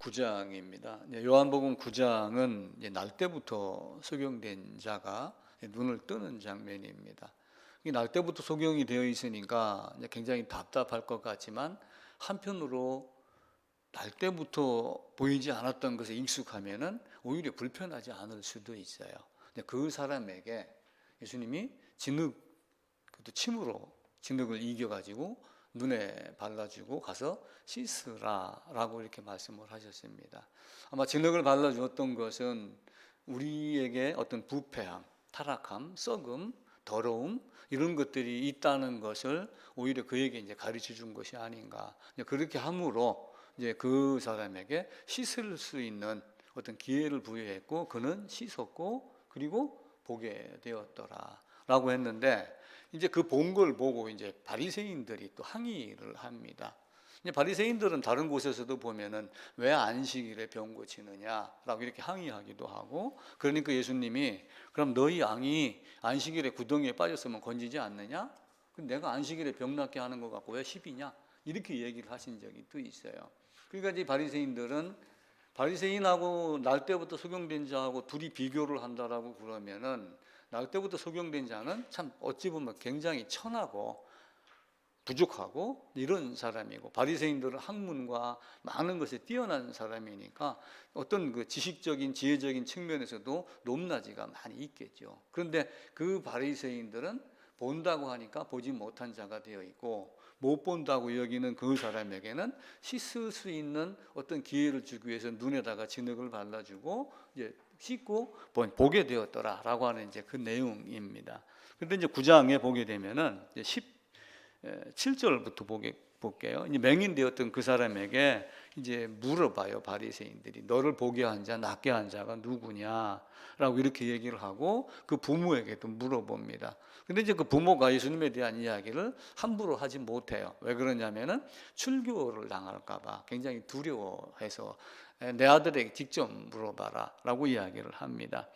9장입니다. 요한복음 9장은 날 때부터 소경된 자가 눈을 뜨는 장면입니다. 날 때부터 소경이 되어 있으니까 굉장히 답답할 것 같지만, 한편으로 날 때부터 보이지 않았던 것에 익숙하면은 오히려 불편하지 않을 수도 있어요. 그 사람에게 예수님이 진흙, 그것도 침으로 진흙을 이겨가지고 눈에 발라주고 가서 씻으라라고 이렇게 말씀을 하셨습니다. 아마 진흙을 발라주었던 것은 우리에게 어떤 부패함, 타락함, 썩음, 더러움 이런 것들이 있다는 것을 오히려 그에게 이제 가르쳐 준 것이 아닌가. 그렇게 함으로 이제 그 사람에게 씻을 수 있는 어떤 기회를 부여했고, 그는 씻었고 그리고 보게 되었더라라고 했는데, 이제 그 본 걸 보고 이제 바리새인들이 또 항의를 합니다. 바리새인들은 다른 곳에서도 보면은 왜 안식일에 병 고치느냐라고 이렇게 항의하기도 하고, 그러니까 예수님이 그럼 너희 양이 안식일에 구덩이에 빠졌으면 건지지 않느냐? 내가 안식일에 병 낫게 하는 것 같고 왜 시비냐? 이렇게 얘기를 하신 적이 또 있어요. 그러니까 이제 바리새인들은 바리새인하고 날 때부터 소경된 자하고 둘이 비교를 한다라고 그러면은, 날 때부터 소경된 자는 참 어찌 보면 굉장히 천하고 부족하고 이런 사람이고, 바리새인들은 학문과 많은 것에 뛰어난 사람이니까 어떤 그 지식적인 지혜적인 측면에서도 높낮이가 많이 있겠죠. 그런데 그 바리새인들은 본다고 하니까 보지 못한 자가 되어 있고, 못 본다고 여기는 그 사람에게는 씻을 수 있는 어떤 기회를 주기 위해서 눈에다가 진흙을 발라주고 이제 씻고 보게 되었더라라고 하는 이제 그 내용입니다. 그런데 이제 9장에 보게 되면은 17절부터 볼게요. 이제 맹인되었던 그 사람에게 이제 물어봐요. 바리새인들이 너를 보게 한 자, 낫게 한 자가 누구냐라고 이렇게 얘기를 하고, 그 부모에게도 물어봅니다. 근데 이제 그 부모가 예수님에 대한 이야기를 함부로 하지 못해요. 왜 그러냐면은 출교를 당할까봐 굉장히 두려워해서 내 아들에게 직접 물어봐라라고 이야기를 합니다.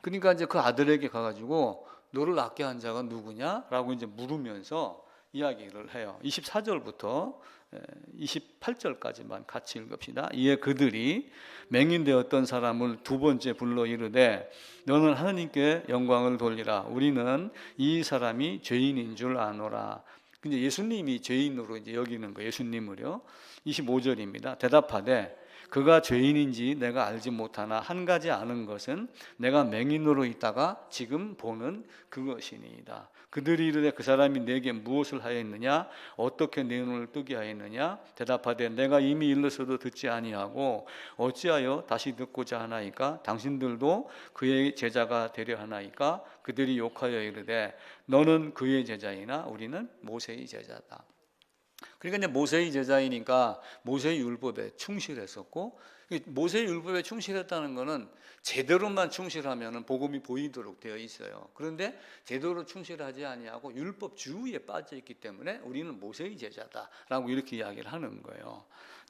그러니까 이제 그 아들에게 가가지고 너를 낫게 한 자가 누구냐라고 이제 물으면서 이야기를 해요. 24절부터 28절까지만 같이 읽읍시다. 이에 그들이 맹인되었던 사람을 두 번째 불러 이르되 너는 하나님께 영광을 돌리라. 우리는 이 사람이 죄인인 줄 아노라. 근데 예수님이 죄인으로 이제 여기는 거예요. 예수님을요. 25절입니다. 대답하되 그가 죄인인지 내가 알지 못하나 한 가지 아는 것은 내가 맹인으로 있다가 지금 보는 그것이니이다. 그들이 이르되 그 사람이 내게 무엇을 하였느냐? 어떻게 내 눈을 뜨게 하였느냐? 대답하되 내가 이미 일러서도 듣지 아니하고 어찌하여 다시 듣고자 하나이까? 당신들도 그의 제자가 되려 하나이까? 그들이 욕하여 이르되 너는 그의 제자이나 우리는 모세의 제자다. 그러니까 이제 모세의 제자이니까 모세의 율법에 충실했었고, 모세의 율법에 충실했다는 것은 제대로만 충실하면 복음이 보이도록 되어 있어요. 그런데 제대로 충실하지 아니하고 율법 주위에 빠져 있기 때문에 우리는 모세의 제자다라고 이렇게 이야기를 하는 거예요.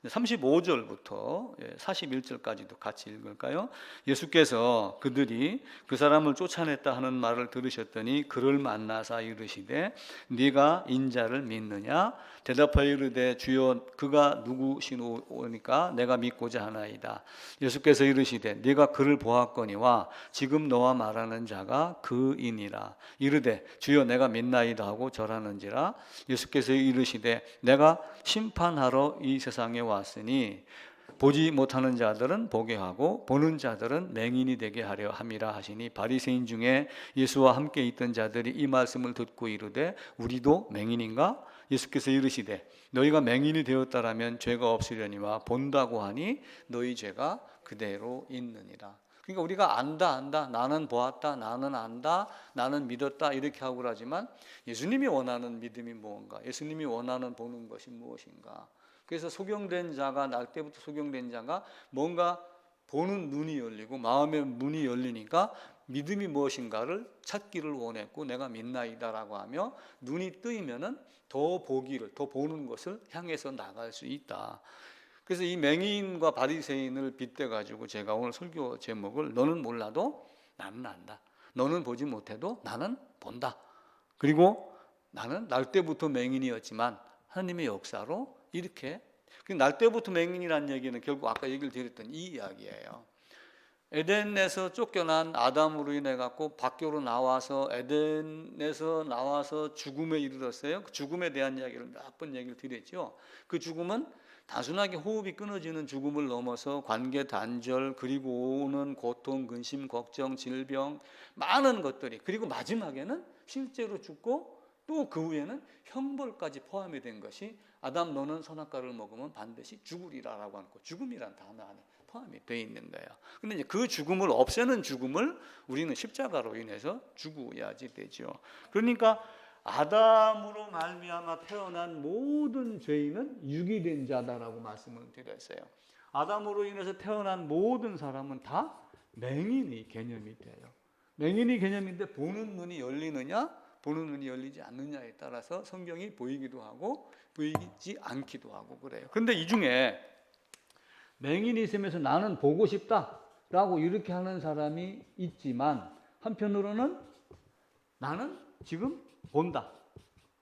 35절부터 41절까지도 같이 읽을까요? 예수께서 그들이 그 사람을 쫓아냈다 하는 말을 들으셨더니 그를 만나사 이르시되 네가 인자를 믿느냐? 대답하여 이르되 주여 그가 누구시오니까 내가 믿고자 하나이다. 예수께서 이르시되 네가 그를 보았거니와 지금 너와 말하는 자가 그이니라. 이르되 주여 내가 믿나이다 하고 절하는지라. 예수께서 이르시되 내가 심판하러 이 세상에 왔으니 보지 못하는 자들은 보게 하고 보는 자들은 맹인이 되게 하려 함이라 하시니, 바리새인 중에 예수와 함께 있던 자들이 이 말씀을 듣고 이르되 우리도 맹인인가? 예수께서 이르시되 너희가 맹인이 되었다라면 죄가 없으려니와 본다고 하니 너희 죄가 그대로 있느니라. 그러니까 우리가 안다 나는 보았다 나는 안다 나는 믿었다 이렇게 하고 그러지만, 예수님이 원하는 믿음이 무엇인가? 예수님이 원하는 보는 것이 무엇인가? 그래서 소경된 자가, 날 때부터 소경된 자가 뭔가 보는 눈이 열리고 마음의 문이 열리니까 믿음이 무엇인가를 찾기를 원했고, 내가 믿나이다라고 하며 눈이 뜨이면은 더 보기를, 더 보는 것을 향해서 나갈 수 있다. 그래서 이 맹인과 바리새인을 빗대 가지고 제가 오늘 설교 제목을 너는 몰라도 나는 안다. 너는 보지 못해도 나는 본다. 그리고 나는 날 때부터 맹인이었지만 하나님의 역사로 이렇게 그 날 때부터 맹인이라는 얘기는 결국 아까 얘기를 드렸던 이 이야기예요. 에덴에서 쫓겨난 아담으로 인해 갖고 밖으로 나와서 에덴에서 나와서 죽음에 이르렀어요. 그 죽음에 대한 이야기를 몇 번 얘기를 드렸죠. 그 죽음은 단순하게 호흡이 끊어지는 죽음을 넘어서 관계 단절, 그리고 오는 고통, 근심, 걱정, 질병, 많은 것들이, 그리고 마지막에는 실제로 죽고 또 그 후에는 형벌까지 포함이 된 것이 아담 너는 선악과를 먹으면 반드시 죽으리라라고 하는 거, 죽음이란 단어 안에 포함이 되어 있는 거예요. 근데 이제 그 죽음을 없애는 죽음을 우리는 십자가로 인해서 죽어야지 되죠. 그러니까 아담으로 말미암아 태어난 모든 죄인은 유기된 자다라고 말씀을 드렸어요. 아담으로 인해서 태어난 모든 사람은 다 맹인의 개념이 돼요. 맹인의 개념인데 보는 눈이 열리느냐 보는 눈이 열리지 않느냐에 따라서 성경이 보이기도 하고 보이지 않기도 하고 그래요. 그런데 이 중에 맹인이 있으면서 나는 보고 싶다라고 이렇게 하는 사람이 있지만, 한편으로는 나는 지금 본다,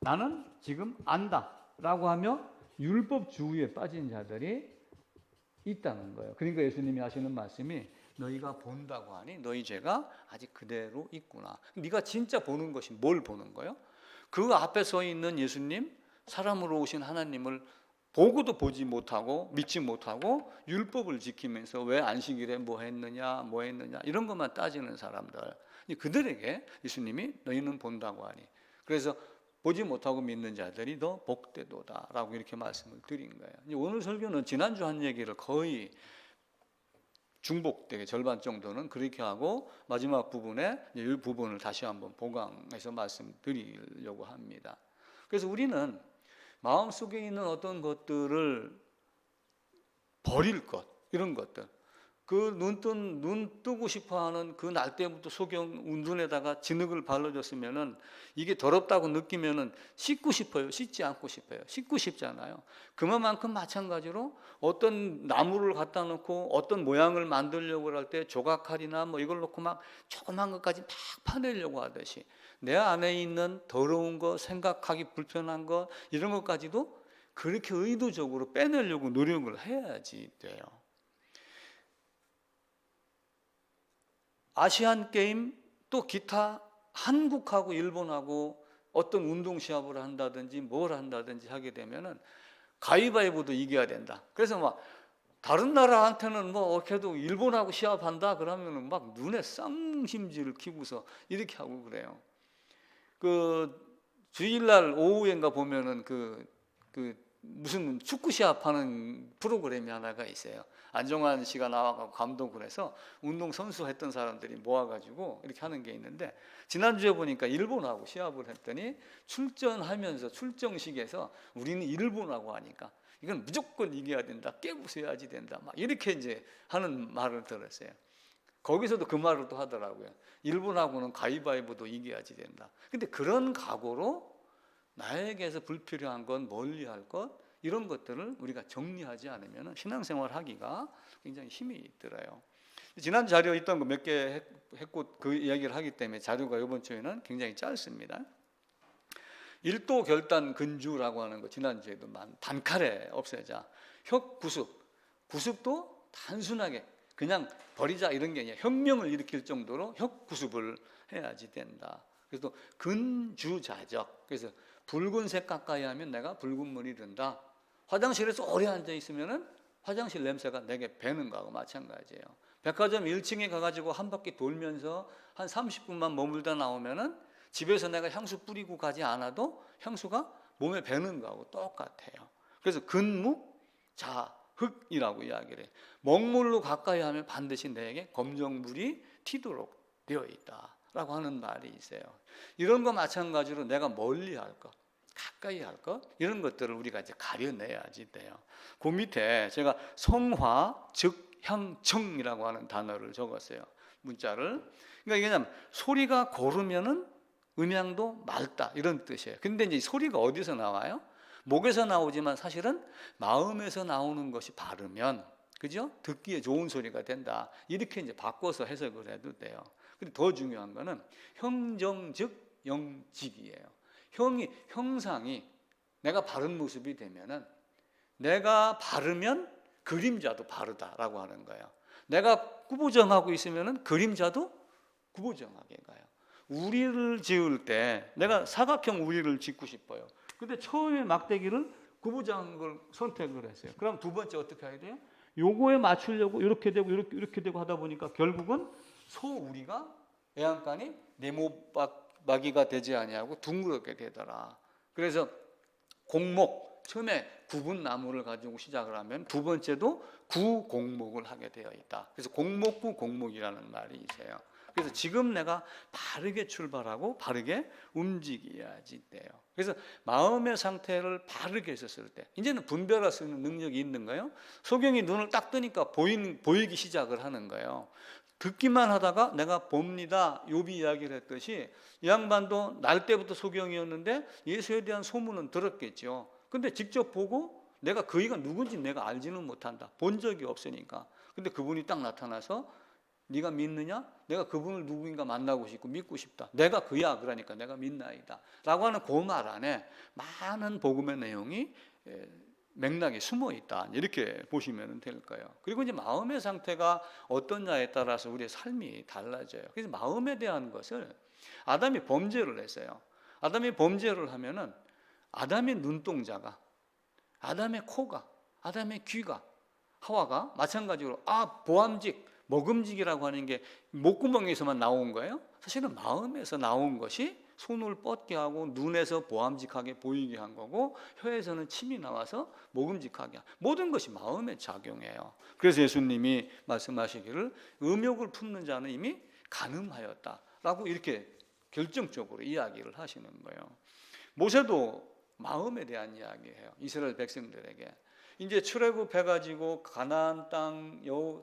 나는 지금 안다라고 하며 율법주의에 빠진 자들이 있다는 거예요. 그러니까 예수님이 하시는 말씀이 너희가 본다고 하니 너희 죄가 아직 그대로 있구나. 네가 진짜 보는 것이 뭘 보는 거예요? 그 앞에 서 있는 예수님, 사람으로 오신 하나님을 보고도 보지 못하고 믿지 못하고 율법을 지키면서 왜 안식일에 뭐 했느냐 이런 것만 따지는 사람들, 그들에게 예수님이 너희는 본다고 하니, 그래서 보지 못하고 믿는 자들이 더 복되도다라고 이렇게 말씀을 드린 거예요. 오늘 설교는 지난주 한 얘기를 거의 중복되게 절반 정도는 그렇게 하고 마지막 부분에 이 부분을 다시 한번 보강해서 말씀드리려고 합니다. 그래서 우리는 마음속에 있는 어떤 것들을 버릴 것, 이런 것들, 그 눈 뜨고 싶어하는 그 날 때부터 소경 눈에다가 진흙을 발라줬으면은 이게 더럽다고 느끼면은 씻고 싶어요, 씻지 않고 싶어요? 씻고 싶잖아요. 그만큼 마찬가지로 어떤 나무를 갖다 놓고 어떤 모양을 만들려고 할 때 조각칼이나 뭐 이걸 놓고 막 조그만 것까지 막 파내려고 하듯이 내 안에 있는 더러운 거, 생각하기 불편한 거, 이런 것까지도 그렇게 의도적으로 빼내려고 노력을 해야지 돼요. 아시안 게임, 또 기타, 한국하고 일본하고 어떤 운동 시합을 한다든지 뭘 한다든지 하게 되면은 가위바위보도 이겨야 된다. 그래서 막 다른 나라한테는 뭐 어떻게도 일본하고 시합한다 그러면은 막 눈에 쌍심지를 키고서 이렇게 하고 그래요. 그 주일날 오후엔가 보면은 그 무슨 축구 시합하는 프로그램이 하나가 있어요. 안정환 씨가 나와서 감독을 해서 운동 선수 했던 사람들이 모아가지고 이렇게 하는 게 있는데, 지난주에 보니까 일본하고 시합을 했더니 출전하면서 출정식에서 우리는 일본하고 하니까 이건 무조건 이겨야 된다, 깨부숴야지 된다, 막 이렇게 이제 하는 말을 들었어요. 거기서도 그 말을 또 하더라고요. 일본하고는 가위바위보도 이겨야지 된다. 근데 그런 각오로 나에게서 불필요한 건, 멀리할 것, 이런 것들을 우리가 정리하지 않으면 신앙생활 하기가 굉장히 힘이 들어요. 지난 자료에 있던 거 몇 개 했고 그 이야기를 하기 때문에 자료가 이번 주에는 굉장히 짧습니다. 일도 결단 근주라고 하는 거 지난주에도 단칼에 없애자. 혁 구습, 구습도 단순하게 그냥 버리자 이런 게 아니라 혁명을 일으킬 정도로 혁 구습을 해야지 된다. 그래서 또 근주자적, 그래서 붉은색 가까이 하면 내가 붉은 물이 든다. 화장실에서 오래 앉아 있으면은 화장실 냄새가 내게 배는 거하고 마찬가지예요. 백화점 1층에 가가지고 한 바퀴 돌면서 한 30분만 머물다 나오면은 집에서 내가 향수 뿌리고 가지 않아도 향수가 몸에 배는 거하고 똑같아요. 그래서 근묵자흑이라고 이야기를 해요. 먹물로 가까이 하면 반드시 내게 검정물이 튀도록 되어 있다라고 하는 말이 있어요. 이런 거 마찬가지로 내가 멀리 할 것, 가까이 할 것, 이런 것들을 우리가 이제 가려내야지 돼요. 그 밑에 제가 성화, 즉, 향청이라고 하는 단어를 적었어요. 문자를. 그러니까 이게 뭐냐면 소리가 고르면은 음향도 맑다, 이런 뜻이에요. 근데 이제 소리가 어디서 나와요? 목에서 나오지만 사실은 마음에서 나오는 것이 바르면, 그죠? 듣기에 좋은 소리가 된다. 이렇게 이제 바꿔서 해석을 해도 돼요. 근데 더 중요한 거는 형정, 즉, 영직이에요. 형상이 내가 바른 모습이 되면은 내가 바르면 그림자도 바르다라고 하는 거예요. 내가 구부정하고 있으면 그림자도 구부정하게 가요. 우리를 지을 때 내가 사각형 우리를 짓고 싶어요. 근데 처음에 막대기를 구부정한 걸 선택을 했어요. 그럼 두 번째 어떻게 해야 돼요? 요거에 맞추려고 이렇게 되고 이렇게 되고 하다 보니까 결국은 소우리가 애완간이 네모박이가 되지 아니하고 둥그렇게 되더라. 그래서 공목, 처음에 구분 나무를 가지고 시작을 하면 두 번째도 구공목을 하게 되어 있다. 그래서 공목구 공목이라는 말이 있어요. 그래서 지금 내가 바르게 출발하고 바르게 움직여야지 돼요. 그래서 마음의 상태를 바르게 했었을 때 이제는 분별할 수 있는 능력이 있는 거예요. 소경이 눈을 딱 뜨니까 보이기 시작을 하는 거예요. 듣기만 하다가 내가 봅니다. 욥이 이야기를 했듯이 이 양반도 날 때부터 소경이었는데 예수에 대한 소문은 들었겠죠. 근데 직접 보고 내가 그이가 누군지 내가 알지는 못한다. 본 적이 없으니까. 근데 그분이 딱 나타나서 네가 믿느냐? 내가 그분을 누구인가 만나고 싶고 믿고 싶다. 내가 그야. 그러니까 내가 믿나이다. 라고 하는 그 말 안에 많은 복음의 내용이 맥락에 숨어 있다. 이렇게 보시면 될 거예요. 그리고 이제 마음의 상태가 어떠냐에 따라서 우리의 삶이 달라져요. 그래서 마음에 대한 것을 아담이 범죄를 했어요. 아담이 범죄를 하면은 아담의 눈동자가, 아담의 코가, 아담의 귀가, 하와가 마찬가지로 보암직, 먹음직이라고 하는 게 목구멍에서만 나온 거예요. 사실은 마음에서 나온 것이 손을 뻗게 하고 눈에서 보암직하게 보이게 한 거고 혀에서는 침이 나와서 먹음직하게 한, 모든 것이 마음에 작용해요. 그래서 예수님이 말씀하시기를 음욕을 품는 자는 이미 간음하였다라고 이렇게 결정적으로 이야기를 하시는 거예요. 모세도 마음에 대한 이야기예요. 이스라엘 백성들에게 이제 출애굽해 가지고 가나안 땅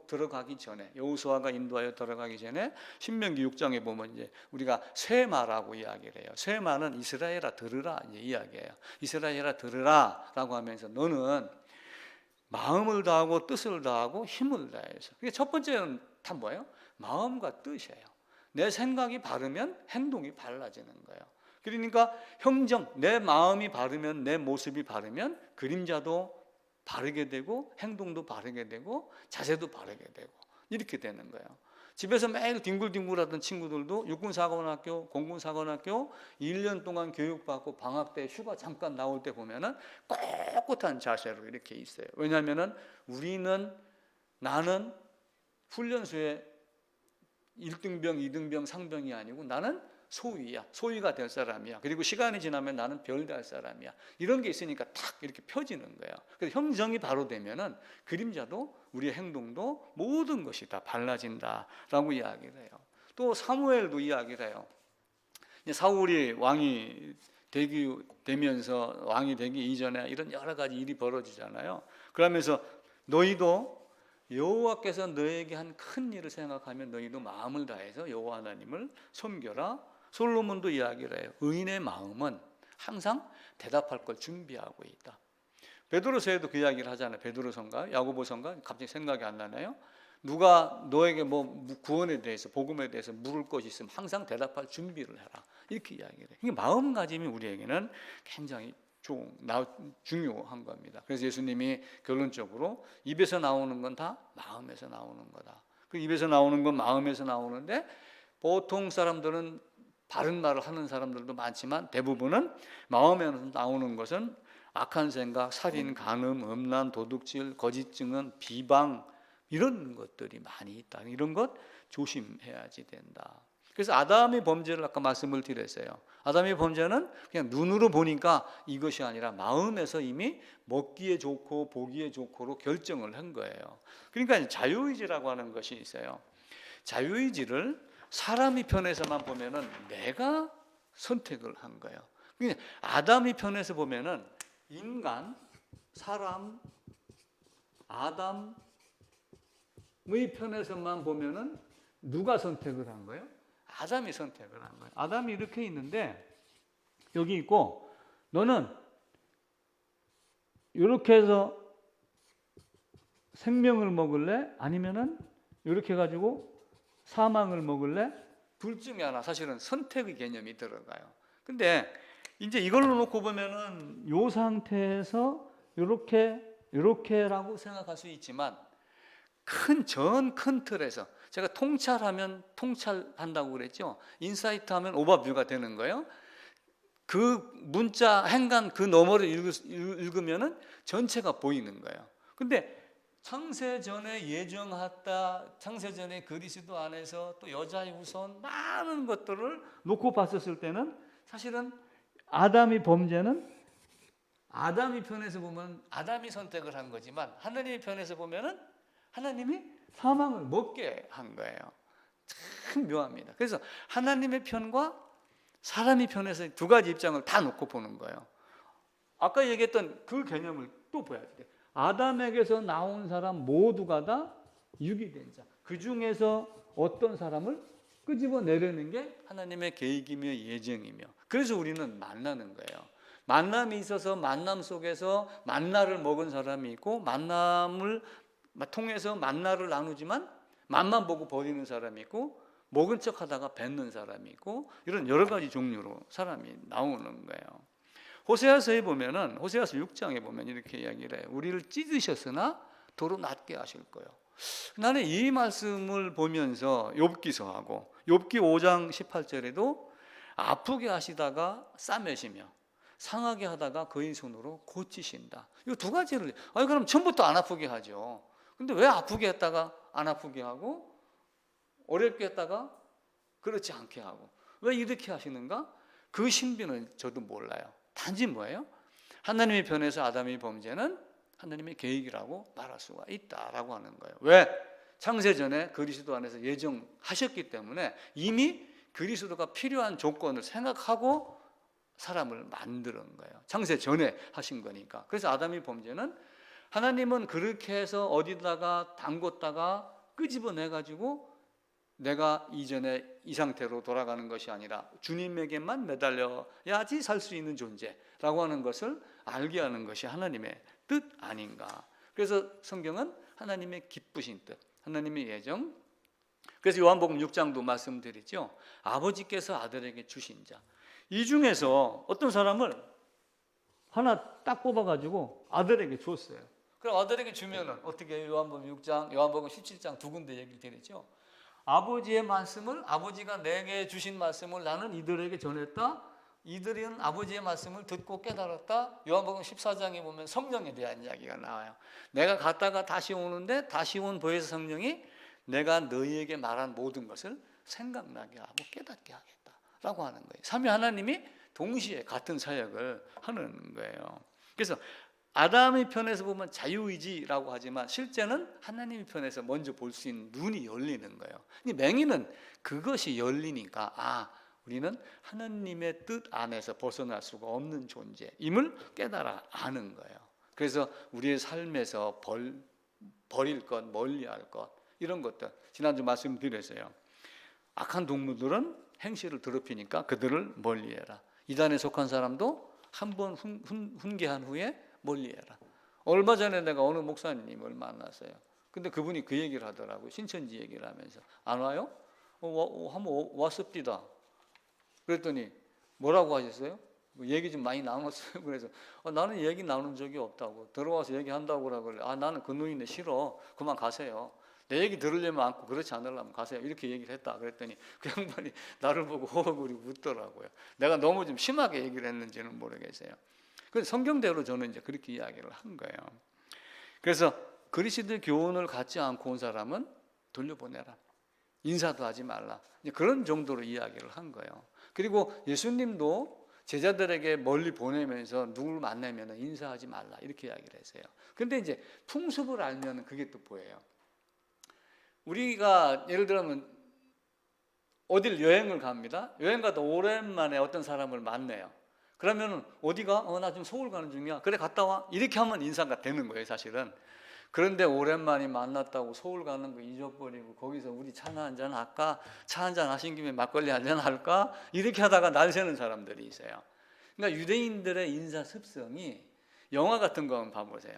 들어가기 전에, 여호수아가 인도하여 들어가기 전에 신명기 6장에 보면 이제 우리가 쇠마라고 이야기를 해요. 쇠마는 이스라엘아 들으라 이제 이야기예요. 이스라엘아 들으라라고 하면서 너는 마음을 다하고 뜻을 다하고 힘을 다해서. 그게 첫 번째는 다 뭐예요? 마음과 뜻이에요. 내 생각이 바르면 행동이 달라지는 거예요. 그러니까 형정, 내 마음이 바르면, 내 모습이 바르면 그림자도 바르게 되고 행동도 바르게 되고 자세도 바르게 되고 이렇게 되는 거예요. 집에서 매일 뒹굴뒹굴하던 친구들도 육군사관학교, 공군사관학교 1년 동안 교육받고 방학 때 휴가 잠깐 나올 때 보면은 꼿꼿한 자세로 이렇게 있어요. 왜냐하면은 나는 훈련소에 1등병, 2등병, 상병이 아니고 나는 소위야. 소위가 될 사람이야. 그리고 시간이 지나면 나는 별될 사람이야. 이런 게 있으니까 탁 이렇게 펴지는 거예요. 그래서 형정이 바로 되면은 그림자도 우리의 행동도 모든 것이 다 달라진다라고 이야기를 해요. 또 사무엘도 이야기를 해요. 사울이 왕이 되면서 왕이 되기 이전에 이런 여러 가지 일이 벌어지잖아요. 그러면서 너희도 여호와께서 너에게 한 큰 일을 생각하면 너희도 마음을 다해서 여호와 하나님을 섬겨라. 솔로몬도 이야기를 해요. 의인의 마음은 항상 대답할 걸 준비하고 있다. 베드로서에도 그 이야기를 하잖아요. 베드로서인가 야고보서인가 갑자기 생각이 안 나네요. 누가 너에게 뭐 구원에 대해서 복음에 대해서 물을 것이 있으면 항상 대답할 준비를 해라. 이렇게 이야기를 해요. 이게 마음가짐이 우리에게는 굉장히 중요한 겁니다. 그래서 예수님이 결론적으로 입에서 나오는 건 다 마음에서 나오는 거다. 그 입에서 나오는 건 마음에서 나오는데 보통 사람들은 바른 말을 하는 사람들도 많지만 대부분은 마음에서 나오는 것은 악한 생각, 살인, 간음, 음란, 도둑질, 거짓 증언, 비방 이런 것들이 많이 있다. 이런 것 조심해야지 된다. 그래서 아담의 범죄를 아까 말씀을 드렸어요. 아담의 범죄는 그냥 눈으로 보니까 이것이 아니라 마음에서 이미 먹기에 좋고 보기에 좋고로 결정을 한 거예요. 그러니까 자유의지라고 하는 것이 있어요. 자유의지를 사람의 편에서만 보면은 내가 선택을 한 거예요. 그러니까 아담의 편에서 보면은 인간, 사람, 아담의 편에서만 보면은 누가 선택을 한 거예요? 아담이 선택을 한 거예요. 아담이 이렇게 있는데 여기 있고 너는 이렇게 해서 생명을 먹을래? 아니면은 이렇게 해가지고 사망을 먹을래? 둘 중에 하나. 사실은 선택의 개념이 들어가요. 근데 이제 이걸로 놓고 보면은 이 상태에서 이렇게 이렇게라고 생각할 수 있지만 큰 틀에서 제가 통찰하면 통찰한다고 그랬죠. 인사이트 하면 오버뷰가 되는 거예요. 그 문자 행간 그 너머를 읽으면은 전체가 보이는 거예요. 근데 창세전에 예정하다, 창세전에 그리스도 안에서 또 여자의 후손 많은 것들을 놓고 봤었을 때는 사실은 아담이 범죄는 아담이 편에서 보면 아담이 선택을 한 거지만 하나님의 편에서 보면은 하나님이 사망을 먹게 한 거예요. 참 묘합니다. 그래서 하나님의 편과 사람의 편에서 두 가지 입장을 다 놓고 보는 거예요. 아까 얘기했던 그 개념을 또 봐야 돼요. 아담에게서 나온 사람 모두가 다 육이 된 자. 그 중에서 어떤 사람을 끄집어 내려는 게 하나님의 계획이며 예정이며, 그래서 우리는 만나는 거예요. 만남이 있어서 만남 속에서 만나를 먹은 사람이 있고, 만남을 통해서 만나를 나누지만 맛만 보고 버리는 사람이 있고, 먹은 척 하다가 뱉는 사람이 있고, 이런 여러 가지 종류로 사람이 나오는 거예요. 호세아서에 보면은, 호세아서 6장에 보면 이렇게 이야기를 해요. 우리를 찢으셨으나 도로 낫게 하실 거예요. 나는 이 말씀을 보면서 욥기서하고 욥기 5장 18절에도 아프게 하시다가 싸매시며 상하게 하다가 그의 손으로 고치신다. 이 두 가지를, 그럼 처음부터 안 아프게 하죠. 근데 왜 아프게 했다가 안 아프게 하고 어렵게 했다가 그렇지 않게 하고 왜 이렇게 하시는가? 그 신비는 저도 몰라요. 단지 뭐예요? 하나님의 편에서 아담의 범죄는 하나님의 계획이라고 말할 수가 있다라고 하는 거예요. 왜? 창세전에 그리스도 안에서 예정하셨기 때문에 이미 그리스도가 필요한 조건을 생각하고 사람을 만드는 거예요. 창세전에 하신 거니까. 그래서 아담의 범죄는 하나님은 그렇게 해서 어디다가 담궜다가 끄집어내가지고 내가 이전에 이 상태로 돌아가는 것이 아니라 주님에게만 매달려야지 살 수 있는 존재라고 하는 것을 알게 하는 것이 하나님의 뜻 아닌가. 그래서 성경은 하나님의 기쁘신 뜻, 하나님의 예정. 그래서 요한복음 6장도 말씀드리죠. 아버지께서 아들에게 주신 자. 이 중에서 어떤 사람을 하나 딱 뽑아가지고 아들에게 줬어요. 그럼 아들에게 주면은 어떻게 해요? 요한복음 6장, 요한복음 17장 두 군데 얘기를 드리죠. 아버지의 말씀을, 아버지가 내게 주신 말씀을 나는 이들에게 전했다. 이들은 아버지의 말씀을 듣고 깨달았다. 요한복음 14장에 보면 성령에 대한 이야기가 나와요. 내가 갔다가 다시 오는데 다시 온 보혜사 성령이 내가 너희에게 말한 모든 것을 생각나게 하고 깨닫게 하겠다라고 하는 거예요. 삼위 하나님이 동시에 같은 사역을 하는 거예요. 그래서 아담의 편에서 보면 자유의지라고 하지만 실제는 하나님의 편에서 먼저 볼 수 있는 눈이 열리는 거예요. 맹인은 그것이 열리니까 우리는 하나님의 뜻 안에서 벗어날 수가 없는 존재임을 깨달아 아는 거예요. 그래서 우리의 삶에서 버릴 것, 멀리할 것, 이런 것들 지난주 말씀드렸어요. 악한 동물들은 행실을 더럽히니까 그들을 멀리해라. 이단에 속한 사람도 한번 훈계한 후에 멀리해라. 얼마 전에 내가 어느 목사님을 만났어요. 근데 그분이 그 얘기를 하더라고요. 신천지 얘기를 하면서 안 와요? 한번 왔습니다. 그랬더니 뭐라고 하셨어요? 얘기 좀 많이 나눴어요. 그래서 나는 얘기 나눈 적이 없다고. 들어와서 얘기한다고 그러길래 나는 그 눈이네 싫어. 그만 가세요. 내 얘기 들으려면 않고 그렇지 않으려면 가세요. 이렇게 얘기를 했다. 그랬더니 그 양반이 나를 보고 호흡을 웃더라고요. 내가 너무 좀 심하게 얘기를 했는지는 모르겠어요. 그 성경대로 저는 이제 그렇게 이야기를 한 거예요. 그래서 그리스도의 교훈을 갖지 않고 온 사람은 돌려보내라. 인사도 하지 말라. 그런 정도로 이야기를 한 거예요. 그리고 예수님도 제자들에게 멀리 보내면서 누구를 만나면 인사하지 말라 이렇게 이야기를 했어요. 그런데 이제 풍습을 알면 그게 또 보여요. 우리가 예를 들면 어딜 여행을 갑니다. 여행 가다 오랜만에 어떤 사람을 만나요. 그러면 어디가? 나 지금 서울 가는 중이야. 그래 갔다 와. 이렇게 하면 인사가 되는 거예요 사실은. 그런데 오랜만에 만났다고 서울 가는 거 잊어버리고 거기서 우리 차나 한잔 할까? 차 한잔 하신 김에 막걸리 한잔 할까? 이렇게 하다가 날 새는 사람들이 있어요. 그러니까 유대인들의 인사 습성이 영화 같은 거 한번 봐보세요.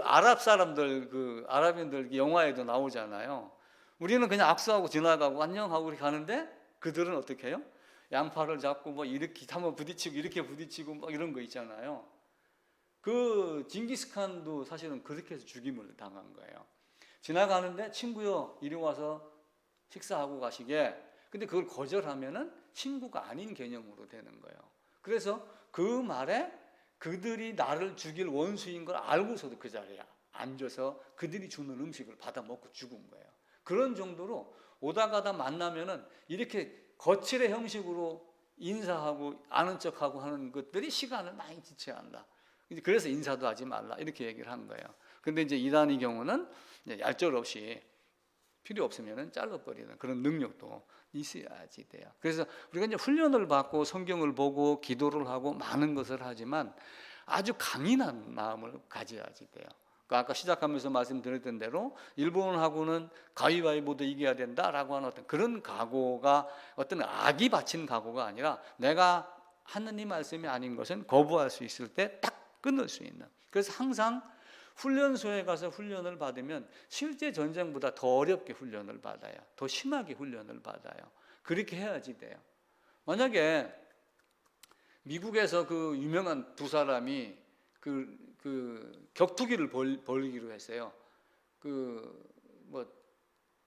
아랍 사람들, 아랍인들 영화에도 나오잖아요. 우리는 그냥 악수하고 지나가고 안녕하고 이렇게 가는데 그들은 어떻게 해요? 양팔을 잡고 이렇게 한번 부딪히고 이렇게 부딪히고 이런 거 있잖아요. 그 징기스칸도 사실은 그렇게 해서 죽임을 당한 거예요. 지나가는데 친구요 이리 와서 식사하고 가시게. 근데 그걸 거절하면은 친구가 아닌 개념으로 되는 거예요. 그래서 그 말에 그들이 나를 죽일 원수인 걸 알고서도 그 자리에 앉아서 그들이 주는 음식을 받아 먹고 죽은 거예요. 그런 정도로 오다 가다 만나면은 이렇게 거칠의 형식으로 인사하고 아는 척하고 하는 것들이 시간을 많이 지체한다. 그래서 인사도 하지 말라 이렇게 얘기를 한 거예요. 근데 이제 이단의 경우는 얄짤없이 필요 없으면 잘라버리는 그런 능력도 있어야지 돼요. 그래서 우리가 이제 훈련을 받고 성경을 보고 기도를 하고 많은 것을 하지만 아주 강인한 마음을 가져야지 돼요. 아까 시작하면서 말씀드렸던 대로 일본하고는 가위바위보도 이겨야 된다라고 하는 어떤 그런 각오가 어떤 악이 바친 각오가 아니라 내가 하느님 말씀이 아닌 것은 거부할 수 있을 때 딱 끊을 수 있는. 그래서 항상 훈련소에 가서 훈련을 받으면 실제 전쟁보다 더 어렵게 훈련을 받아요. 더 심하게 훈련을 받아요. 그렇게 해야지 돼요. 만약에 미국에서 그 유명한 두 사람이 그 격투기를 벌이기로 했어요. 뭐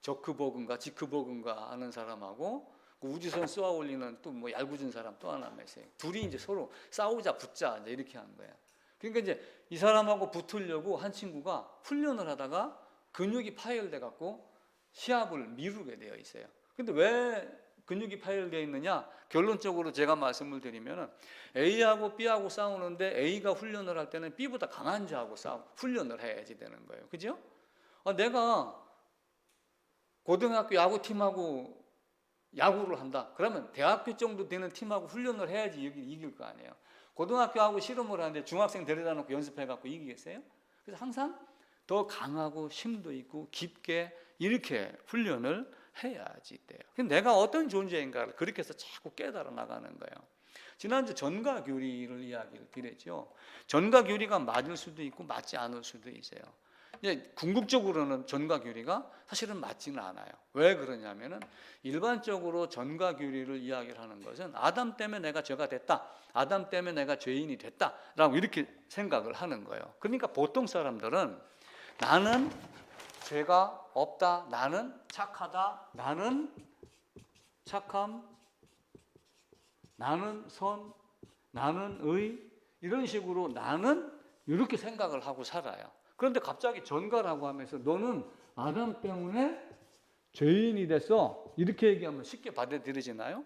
저크버그인가 지크버그인가 하는 사람하고 그 우주선 쏘아 올리는 또 뭐 얄궂은 사람 또 하나 있어요. 둘이 이제 서로 싸우자 붙자 이제 이렇게 하는 거예요. 그러니까 이제 이 사람하고 붙으려고 한 친구가 훈련을 하다가 근육이 파열돼 갖고 시합을 미루게 되어 있어요. 근데 왜 근육이 파열되어 있느냐? 결론적으로 제가 말씀을 드리면 A하고 B하고 싸우는데 A가 훈련을 할 때는 B보다 강한 자하고 훈련을 해야지 되는 거예요. 그죠? 내가 고등학교 야구팀하고 야구를 한다. 그러면 대학교 정도 되는 팀하고 훈련을 해야지 이길 거 아니에요. 고등학교하고 씨름을 하는데 중학생 데려다 놓고 연습해갖고 이기겠어요? 그래서 항상 더 강하고 심도 있고 깊게 이렇게 훈련을 해야지 돼요. 내가 어떤 존재인가를 그렇게 해서 자꾸 깨달아 나가는 거예요. 지난주 전가교리를 이야기를 드렸죠. 전가교리가 맞을 수도 있고 맞지 않을 수도 있어요. 궁극적으로는 전가교리가 사실은 맞지는 않아요. 왜 그러냐면은 일반적으로 전가교리를 이야기를 하는 것은 아담 때문에 내가 죄가 됐다, 아담 때문에 내가 죄인이 됐다라고 이렇게 생각을 하는 거예요. 그러니까 보통 사람들은 나는 죄가 없다, 나는 착하다, 나는 착함, 나는 선, 나는 의, 이런 식으로 나는 이렇게 생각을 하고 살아요. 그런데 갑자기 전가라고 하면서 너는 아담 때문에 죄인이 됐어, 이렇게 얘기하면 쉽게 받아들여지나요?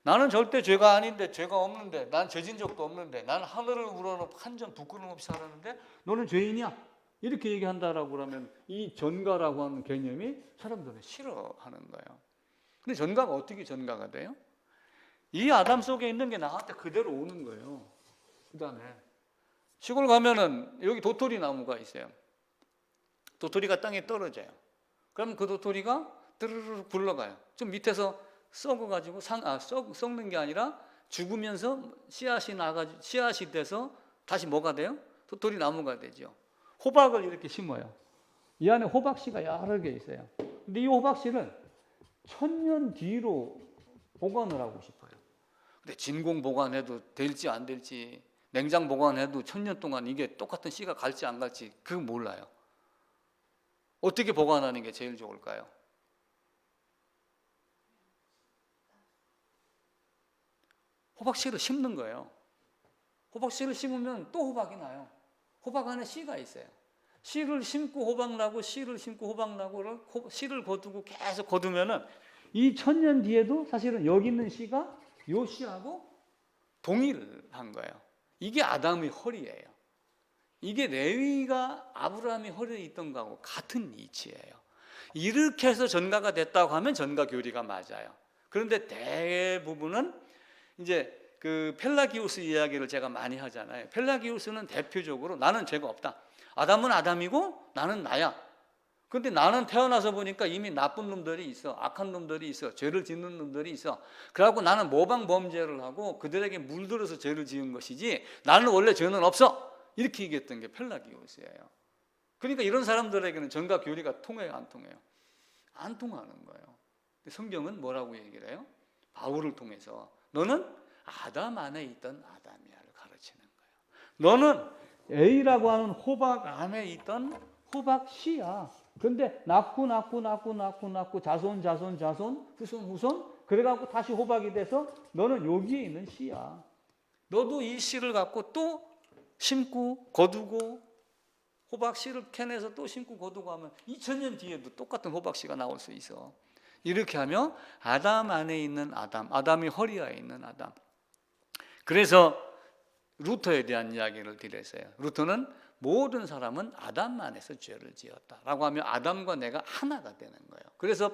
나는 절대 죄가 아닌데, 죄가 없는데, 난 죄진 적도 없는데, 나는 하늘을 우러러 한 점 부끄럼 없이 살았는데 너는 죄인이야, 이렇게 얘기한다라고 그러면 이 전가라고 하는 개념이 사람들은 싫어하는 거예요. 근데 전가가 어떻게 전가가 돼요? 이 아담 속에 있는 게 나한테 그대로 오는 거예요. 그 다음에 시골 가면은 여기 도토리 나무가 있어요. 도토리가 땅에 떨어져요. 그럼 그 도토리가 드르르 굴러가요. 좀 밑에서 썩어가지고 썩는 게 아니라 죽으면서 씨앗이 돼서 다시 뭐가 돼요? 도토리 나무가 되죠. 호박을 이렇게 심어요. 이 안에 호박씨가 여러 개 있어요. 근데 이 호박씨를 1000년 뒤로 보관을 하고 싶어요. 근데 진공 보관해도 될지 안 될지, 냉장 보관해도 1000년 동안 이게 똑같은 씨가 갈지 안 갈지 그거 몰라요. 어떻게 보관하는 게 제일 좋을까요? 호박씨를 심는 거예요. 호박씨를 심으면 또 호박이 나요. 호박 안에 씨가 있어요. 씨를 심고 호박 나고, 씨를 심고 호박 나고, 씨를 거두고 계속 거두면은 이 1000년 뒤에도 사실은 여기 있는 씨가 요 씨하고 동일한 거예요. 이게 아담의 허리예요. 이게 레위가 아브라함의 허리에 있던 거하고 같은 이치예요. 이렇게 해서 전가가 됐다고 하면 전가 교리가 맞아요. 그런데 대부분은 이제 그 펠라기우스 이야기를 제가 많이 하잖아요. 펠라기우스는 대표적으로 나는 죄가 없다, 아담은 아담이고 나는 나야. 근데 나는 태어나서 보니까 이미 나쁜 놈들이 있어, 악한 놈들이 있어, 죄를 짓는 놈들이 있어. 그래갖고 나는 모방 범죄를 하고 그들에게 물들어서 죄를 지은 것이지 나는 원래 죄는 없어, 이렇게 얘기했던 게 펠라기우스예요. 그러니까 이런 사람들에게는 전가 교리가 통해요, 안 통해요? 안 통하는 거예요. 성경은 뭐라고 얘기를 해요? 바울을 통해서 너는 아담 안에 있던 아담이야를 가르치는 거예요. 너는 A라고 하는 호박 안에 있던 호박 씨야. 근데 낳고 자손 후손 그래갖고 다시 호박이 돼서 너는 여기에 있는 씨야. 너도 이 씨를 갖고 또 심고 거두고 호박 씨를 캐내서 또 심고 거두고 하면 2000년 뒤에도 똑같은 호박 씨가 나올 수 있어. 이렇게 하면 아담 안에 있는 아담이 허리아에 있는 아담. 그래서 루터에 대한 이야기를 드렸어요. 루터는 모든 사람은 아담 안에서 죄를 지었다라고 하면 아담과 내가 하나가 되는 거예요. 그래서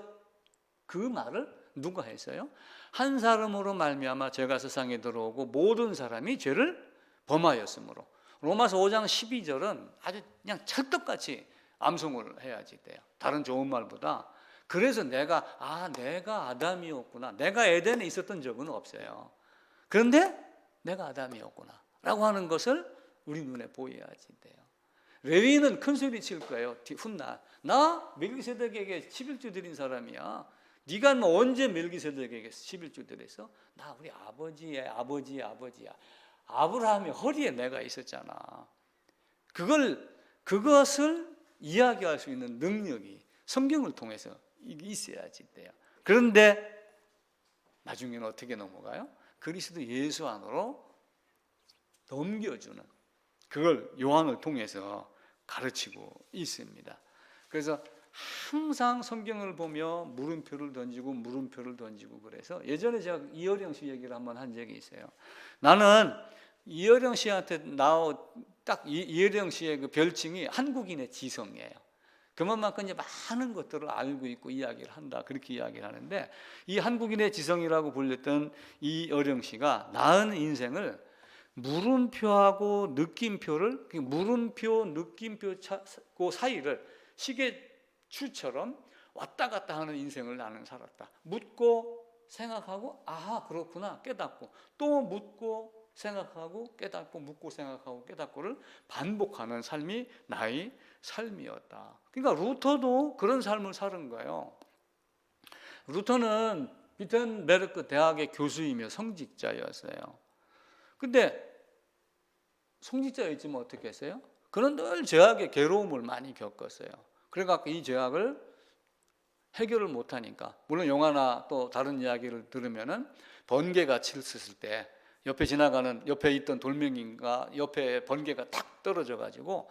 그 말을 누가 했어요? 한 사람으로 말미암아 죄가 세상에 들어오고 모든 사람이 죄를 범하였으므로. 로마서 5장 12절은 아주 그냥 찰떡같이 암송을 해야지 돼요. 다른 좋은 말보다. 그래서 내가 아담이었구나. 내가 에덴에 있었던 적은 없어요. 그런데 내가 아담이었구나 라고 하는 것을 우리 눈에 보여야지 돼요. 레위는 큰 소리 칠 거예요. 훗날 나 멜기세덱에게 11조 드린 사람이야. 네가 뭐 언제 멜기세덱에게 11조 드렸어? 나 우리 아버지의 아버지야. 아브라함의 허리에 내가 있었잖아. 그것을 이야기할 수 있는 능력이 성경을 통해서 있어야지 돼요. 그런데 나중에는 어떻게 넘어가요? 그리스도 예수 안으로 넘겨주는 그걸 요한을 통해서 가르치고 있습니다. 그래서 항상 성경을 보며 물음표를 던지고 그래서 예전에 제가 이어령 씨 얘기를 한번 한 적이 있어요. 나는 이어령 씨한테 딱 이어령 씨의 그 별칭이 한국인의 지성이에요. 그만큼 이제 많은 것들을 알고 있고 이야기를 한다 그렇게 이야기를 하는데 이 한국인의 지성이라고 불렸던 이어령 씨가 낳은 인생을 물음표하고 느낌표를 물음표 느낌표 그 사이를 시계추처럼 왔다 갔다 하는 인생을 나는 살았다. 묻고 생각하고 아하 그렇구나 깨닫고 또 묻고 생각하고 깨닫고 묻고 생각하고 깨닫고를 반복하는 삶이 나의 삶이었다. 그러니까 루터도 그런 삶을 사는 거예요. 루터는 비텐베르크 대학의 교수이며 성직자였어요. 근데 성직자였지만 어떻게 했어요? 그는 늘 죄악의 괴로움을 많이 겪었어요. 그래갖고 이 죄악을 해결을 못하니까 물론 영화나 또 다른 이야기를 들으면은 번개가 쳤을 때 옆에 있던 돌멩이가 옆에 번개가 탁 떨어져 가지고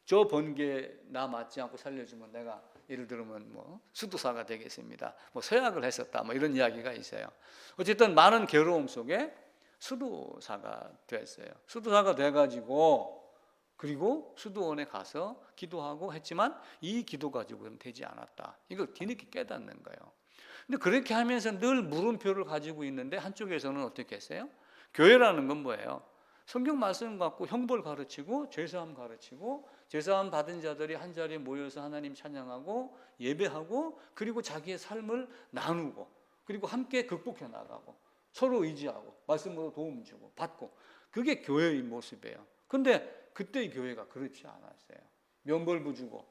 저 번개 나 맞지 않고 살려주면 내가 예를 들면 뭐 수도사가 되겠습니다. 뭐 서약을 했었다. 뭐 이런 이야기가 있어요. 어쨌든 많은 괴로움 속에 수도사가 됐어요. 수도사가 돼가지고 그리고 수도원에 가서 기도하고 했지만 이 기도 가지고는 되지 않았다. 이걸 뒤늦게 깨닫는 거예요. 근데 그렇게 하면서 늘 물음표를 가지고 있는데 한쪽에서는 어떻게 했어요? 교회라는 건 뭐예요? 성경 말씀 갖고 형벌 가르치고 죄사함 가르치고 죄사함 받은 자들이 한 자리에 모여서 하나님 찬양하고 예배하고 그리고 자기의 삶을 나누고 그리고 함께 극복해 나가고 서로 의지하고 말씀으로 도움 주고 받고 그게 교회의 모습이에요. 근데 그때의 교회가 그렇지 않았어요. 면벌부 주고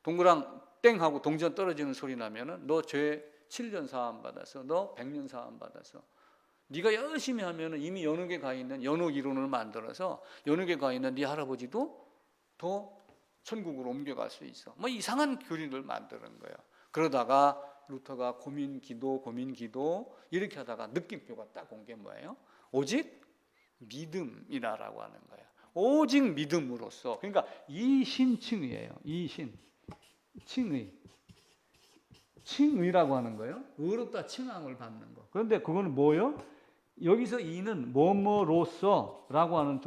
동그랑 땡 하고 동전 떨어지는 소리 나면은 너 죄 7년 사함 받아서 너 100년 사함 받아서 네가 열심히 하면은 이미 연옥에 가 있는 연옥 이론을 만들어서 연옥에 가 있는 네 할아버지도 더 천국으로 옮겨갈 수 있어. 뭐 이상한 교리를 만드는 거예요. 그러다가 루터가 고민 기도 이렇게 하다가 느낌표가 딱 온 게 뭐예요? 오직 믿음이라고 하는 거예요. 오직 믿음으로써 그러니까 이신칭의예요. 칭의라고 하는 거예요. 의롭다 칭함을 받는 거. 그런데 그거는 뭐예요? 여기서 이는 뭐뭐로써라고 하는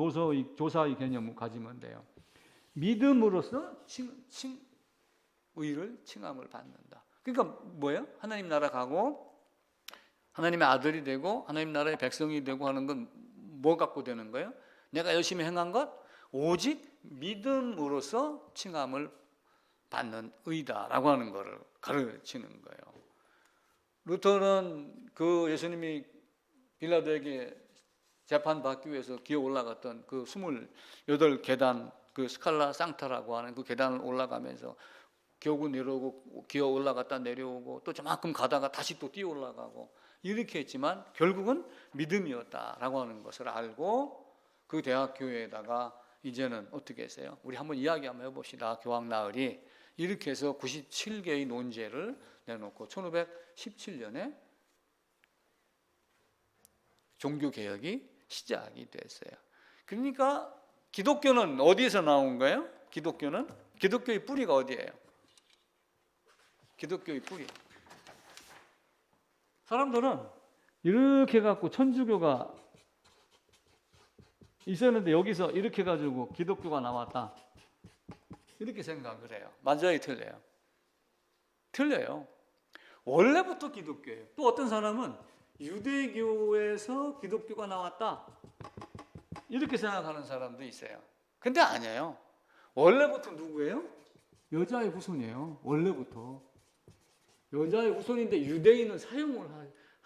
조사의 개념을 가지면 돼요. 믿음으로써 의를 칭함을 받는다. 그러니까 뭐예요? 하나님 나라 가고 하나님의 아들이 되고 하나님 나라의 백성이 되고 하는 건 뭐 갖고 되는 거예요? 내가 열심히 행한 것 오직 믿음으로써 칭함을 받는 의다라고 하는 것을 가르치는 거예요. 루터는 그 예수님이 빌라도에게 재판받기 위해서 기어 올라갔던 그 28계단 그 스칼라 상타라고 하는 그 계단을 올라가면서 겨우 내려오고 기어 올라갔다 내려오고 또 저만큼 가다가 다시 또 뛰어 올라가고 이렇게 했지만 결국은 믿음이었다라고 하는 것을 알고 그 대학 교회에다가 이제는 어떻게 했어요? 우리 한번 이야기 한번 해봅시다. 교황나흘이 이렇게 해서 97개의 논제를 내놓고 1517년에 종교개혁이 시작이 됐어요. 그러니까 기독교는 어디에서 나온 거예요? 기독교의 뿌리가 어디예요? 기독교의 뿌리. 사람들은 이렇게 갖고 천주교가 있었는데 여기서 이렇게 가지고 기독교가 나왔다. 이렇게 생각을 해요. 맞아요, 틀려요? 틀려요. 원래부터 기독교예요. 또 어떤 사람은 유대교에서 기독교가 나왔다. 이렇게 생각하는 사람도 있어요. 근데 아니에요. 원래부터 누구예요? 여자의 후손이에요. 원래부터. 여자의 후손인데 유대인은 사용을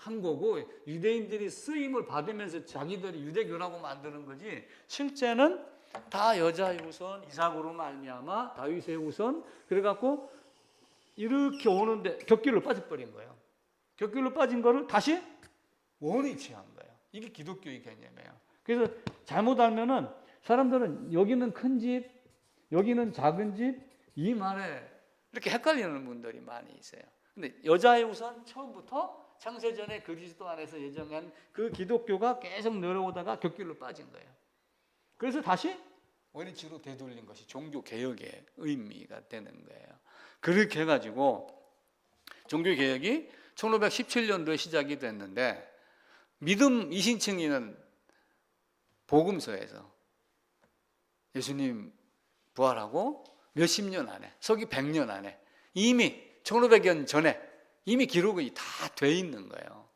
한 거고 유대인들이 쓰임을 받으면서 자기들이 유대교라고 만드는 거지 실제는 다 여자의 후손, 이삭으로 말미암아 다윗의 후손 그래갖고 이렇게 오는데 격길로 빠져버린 거예요. 격길로 빠진 거를 다시 원이 취한 거예요. 이게 기독교의 개념이에요. 그래서 잘못 알면은 사람들은 여기는 큰 집, 여기는 작은 집, 이 말에 이렇게 헷갈리는 분들이 많이 있어요. 근데 여자의 후손 처음부터 창세전에 그리스도 안에서 예정한 그 기독교가 계속 내려오다가 격길로 빠진 거예요. 그래서 다시 원위치로 되돌린 것이 종교개혁의 의미가 되는 거예요. 그렇게 해가지고 종교개혁이 1517년도에 시작이 됐는데 믿음 이신층이는 복음서에서 예수님 부활하고 몇십 년 안에 서기 100년 안에 이미 1500년 전에 이미 기록이 다 돼 있는 거예요.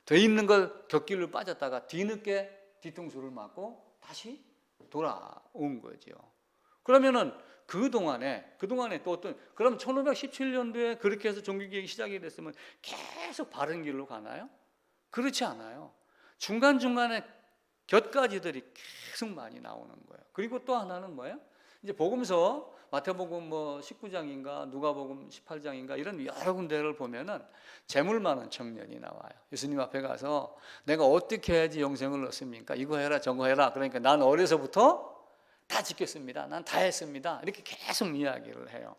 돼 있는 걸 격길로 빠졌다가 뒤늦게 뒤통수를 맞고 다시 돌아온 거죠. 그러면은 그동안에 또 어떤 그럼 1517년도에 그렇게 해서 종교개혁이 시작이 됐으면 계속 바른 길로 가나요? 그렇지 않아요. 중간중간에 곁가지들이 계속 많이 나오는 거예요. 그리고 또 하나는 뭐예요? 이제 복음서 마태복음 19장인가 누가복음 18장인가 이런 여러 군데를 보면은 재물 많은 청년이 나와요. 예수님 앞에 가서 내가 어떻게 해야지 영생을 얻습니까? 이거 해라 저거 해라. 그러니까 난 어려서부터 다 지켰습니다. 난 다 했습니다. 이렇게 계속 이야기를 해요.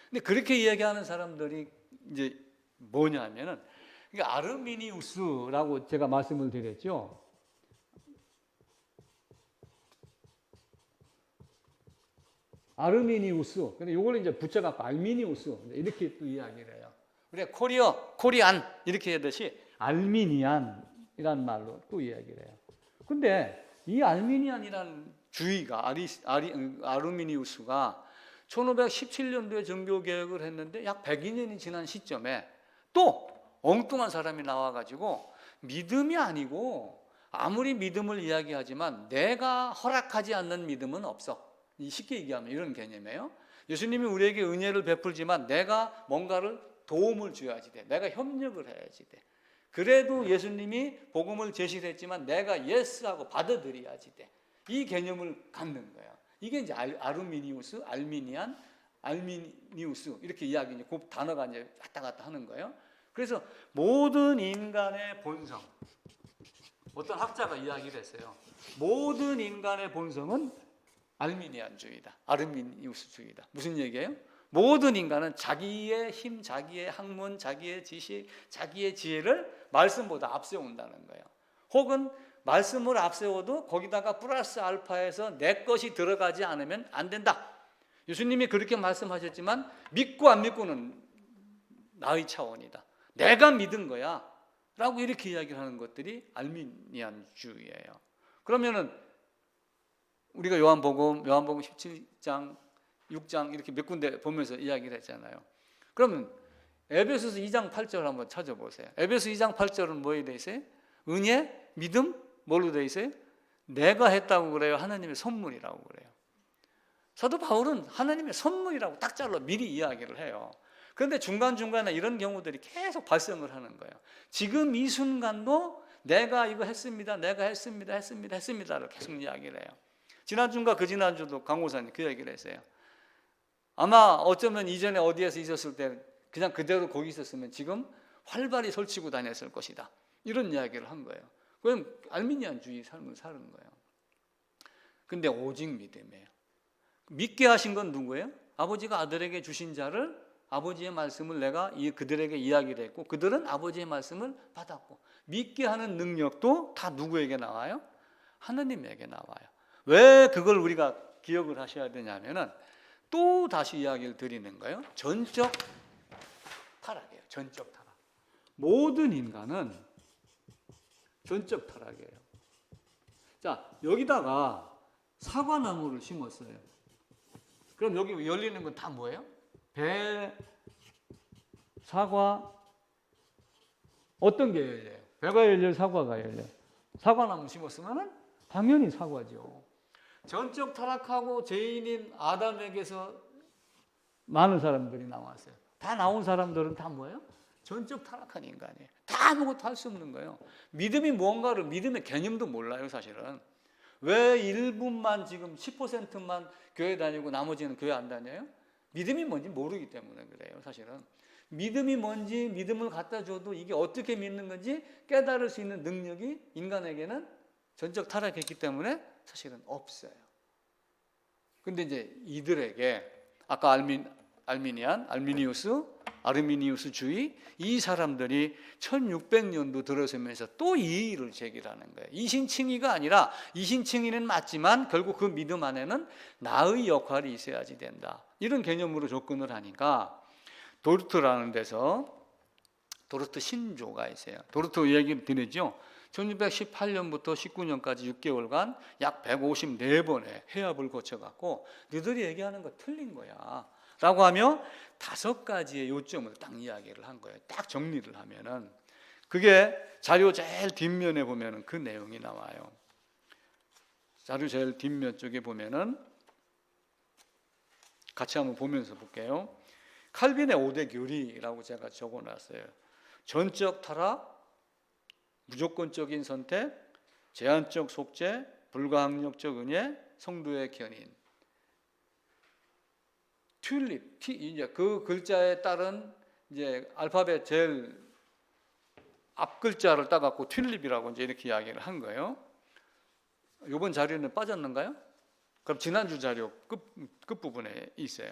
근데 그렇게 이야기하는 사람들이 이제 뭐냐면은 그러니까 아르미니우스라고 제가 말씀을 드렸죠. 아르미니우스. 근데 이걸 이제 붙여갖고 알미니우스 이렇게 또 이야기를 해요. 우리가 코리안 이렇게 하듯이 알미니안이란 말로 또 이야기를 해요. 근데 이 알미니안이라는 주의가 아르미니우스가 1517년도에 종교개혁을 했는데 약 102년이 지난 시점에 또 엉뚱한 사람이 나와가지고 믿음이 아니고 아무리 믿음을 이야기하지만 내가 허락하지 않는 믿음은 없어. 쉽게 얘기하면 이런 개념이에요. 예수님이 우리에게 은혜를 베풀지만 내가 뭔가를 도움을 줘야지 돼. 내가 협력을 해야지 돼. 그래도 예수님이 복음을 제시했지만 내가 예스하고 받아들여야지 돼. 이 개념을 갖는 거예요. 이게 이제 아르미니우스, 알미니우스 이렇게 이야기 이제 그 단어가 이제 왔다 갔다 하는 거예요. 그래서 모든 인간의 본성, 어떤 학자가 이야기를 했어요. 모든 인간의 본성은 알미니안주의다. 아르미니우스주의다. 무슨 얘기예요? 모든 인간은 자기의 힘, 자기의 학문, 자기의 지식, 자기의 지혜를 말씀보다 앞세운다는 거예요. 혹은 말씀을 앞세워도 거기다가 플러스 알파에서 내 것이 들어가지 않으면 안 된다. 예수님이 그렇게 말씀하셨지만 믿고 안 믿고는 나의 차원이다. 내가 믿은 거야 라고 이렇게 이야기를 하는 것들이 알미니안주의예요. 그러면은 우리가 요한복음 17장, 6장 이렇게 몇 군데 보면서 이야기를 했잖아요. 그러면 에베소서 2장 8절 한번 찾아보세요. 에베소 2장 8절은 뭐에 돼 있어요? 은혜, 믿음, 뭘로 돼 있어요? 내가 했다고 그래요? 하나님의 선물이라고 그래요? 사도 바울은 하나님의 선물이라고 딱 잘라 미리 이야기를 해요. 그런데 중간중간에 이런 경우들이 계속 발생을 하는 거예요. 지금 이 순간도 내가 이거 했습니다. 내가 했습니다를 계속 이야기를 해요. 지난주인가 그 지난주도 강호사님 그 얘기를 했어요. 아마 어쩌면 이전에 어디에서 있었을 때 그냥 그대로 거기 있었으면 지금 활발히 설치고 다녔을 것이다. 이런 이야기를 한 거예요. 그럼 알미니안주의 삶을 사는 거예요. 근데 오직 믿음이에요. 믿게 하신 건 누구예요? 아버지가 아들에게 주신 자를, 아버지의 말씀을 내가 그들에게 이야기를 했고 그들은 아버지의 말씀을 받았고, 믿게 하는 능력도 다 누구에게 나와요? 하느님에게 나와요. 왜 그걸 우리가 기억을 하셔야 되냐면은, 또 다시 이야기를 드리는 거예요. 전적 타락이에요. 전적 타락. 모든 인간은 전적 타락이에요. 자, 여기다가 사과나무를 심었어요. 그럼 여기 열리는 건 다 뭐예요? 배, 사과, 어떤 게 열려요? 배가 열려요? 사과가 열려요? 사과나무 심었으면 당연히 사과죠. 전적 타락하고 죄인인 아담에게서 많은 사람들이 나왔어요. 다 나온 사람들은 다 뭐예요? 전적 타락한 인간이에요. 다 아무것도 할 수 없는 거예요. 믿음이 뭔가를, 믿음의 개념도 몰라요, 사실은. 왜 일부만 지금 10%만 교회 다니고 나머지는 교회 안 다녀요? 믿음이 뭔지 모르기 때문에 그래요, 사실은. 믿음이 뭔지, 믿음을 갖다 줘도 이게 어떻게 믿는 건지 깨달을 수 있는 능력이 인간에게는 전적 타락했기 때문에 사실은 없어요. 근데 이제 이들에게 아까 아르미니우스 주의, 이 사람들이 1600년도 들어서면서 또 이의를 제기하는 거예요. 이신칭의가 아니라, 이신칭의는 맞지만 결국 그 믿음 안에는 나의 역할이 있어야지 된다, 이런 개념으로 접근을 하니까, 도르트라는 데서 도르트 신조가 있어요. 도르트 얘기를 드리죠. 1618년부터 19년까지 6개월간 약 154번의 해압을 거쳐갖고 너희들이 얘기하는 거 틀린 거야 라고 하며 5가지의 요점을 딱 이야기를 한 거예요. 딱 정리를 하면은 그게 자료 제일 뒷면에 보면은 그 내용이 나와요. 자료 제일 뒷면 쪽에 보면은 같이 한번 보면서 볼게요. 칼빈의 5대 교리라고 제가 적어놨어요. 전적 타락, 무조건적인 선택, 제한적 속죄, 불가항력적 은혜, 성도의 견인. 튤립, 이제 그 글자에 따른 이제 알파벳 제일 앞 글자를 따갖고 튤립이라고 이제 이렇게 이야기를 한 거예요. 이번 자료는 빠졌는가요? 그럼 지난주 자료 끝 부분에 있어요.